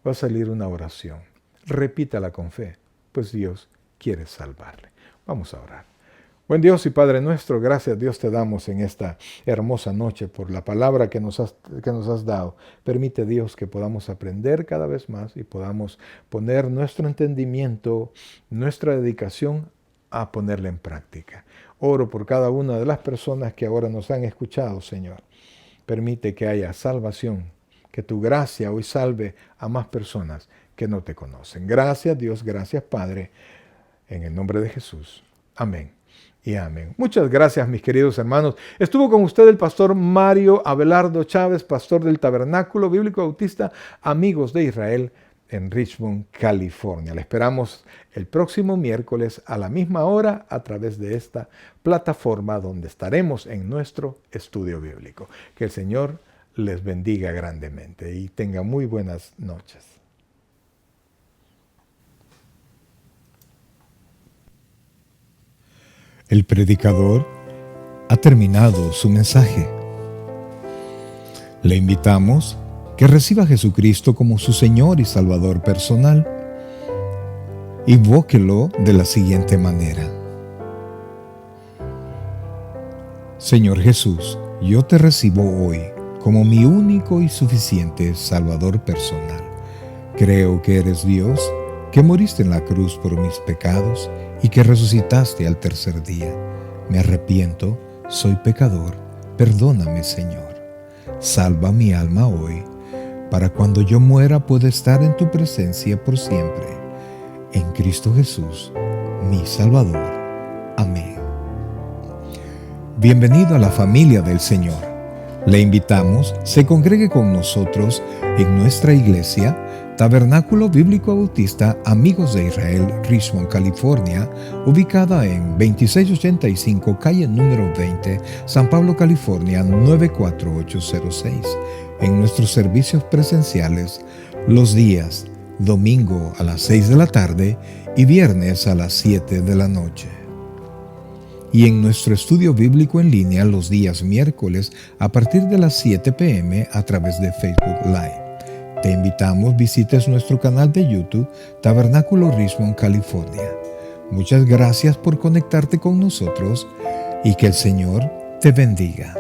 va a salir una oración. Repítala con fe, pues Dios quiere salvarle. Vamos a orar. Buen Dios y Padre nuestro, gracias Dios te damos en esta hermosa noche por la palabra que nos has dado. Permite Dios que podamos aprender cada vez más y podamos poner nuestro entendimiento, nuestra dedicación a ponerla en práctica. Oro por cada una de las personas que ahora nos han escuchado, Señor. Permite que haya salvación, que tu gracia hoy salve a más personas que no te conocen. Gracias Dios, gracias Padre, en el nombre de Jesús. Amén. Y amén. Muchas gracias, mis queridos hermanos. Estuvo con usted el pastor Mario Abelardo Chávez, pastor del Tabernáculo Bíblico Bautista Amigos de Israel en Richmond, California. Le esperamos el próximo miércoles a la misma hora a través de esta plataforma donde estaremos en nuestro estudio bíblico. Que el Señor les bendiga grandemente y tenga muy buenas noches. El predicador ha terminado su mensaje. Le invitamos que reciba a Jesucristo como su Señor y Salvador personal. Invóquelo de la siguiente manera. Señor Jesús, yo te recibo hoy como mi único y suficiente Salvador personal. Creo que eres Dios, que moriste en la cruz por mis pecados y que resucitaste al tercer día. Me arrepiento, soy pecador, perdóname, Señor. Salva mi alma hoy, para cuando yo muera pueda estar en tu presencia por siempre. En Cristo Jesús, mi Salvador. Amén. Bienvenido a la familia del Señor. Le invitamos, se congregue con nosotros en nuestra iglesia, Tabernáculo Bíblico Bautista Amigos de Israel, Richmond, California, ubicada en 2685 calle número 20, San Pablo, California, 94806. En nuestros servicios presenciales, los días domingo a las 6 de la tarde y viernes a las 7 de la noche. Y en nuestro estudio bíblico en línea los días miércoles a partir de las 7 p.m. a través de Facebook Live. Te invitamos, visites nuestro canal de YouTube, Tabernáculo Richmond, California. Muchas gracias por conectarte con nosotros y que el Señor te bendiga.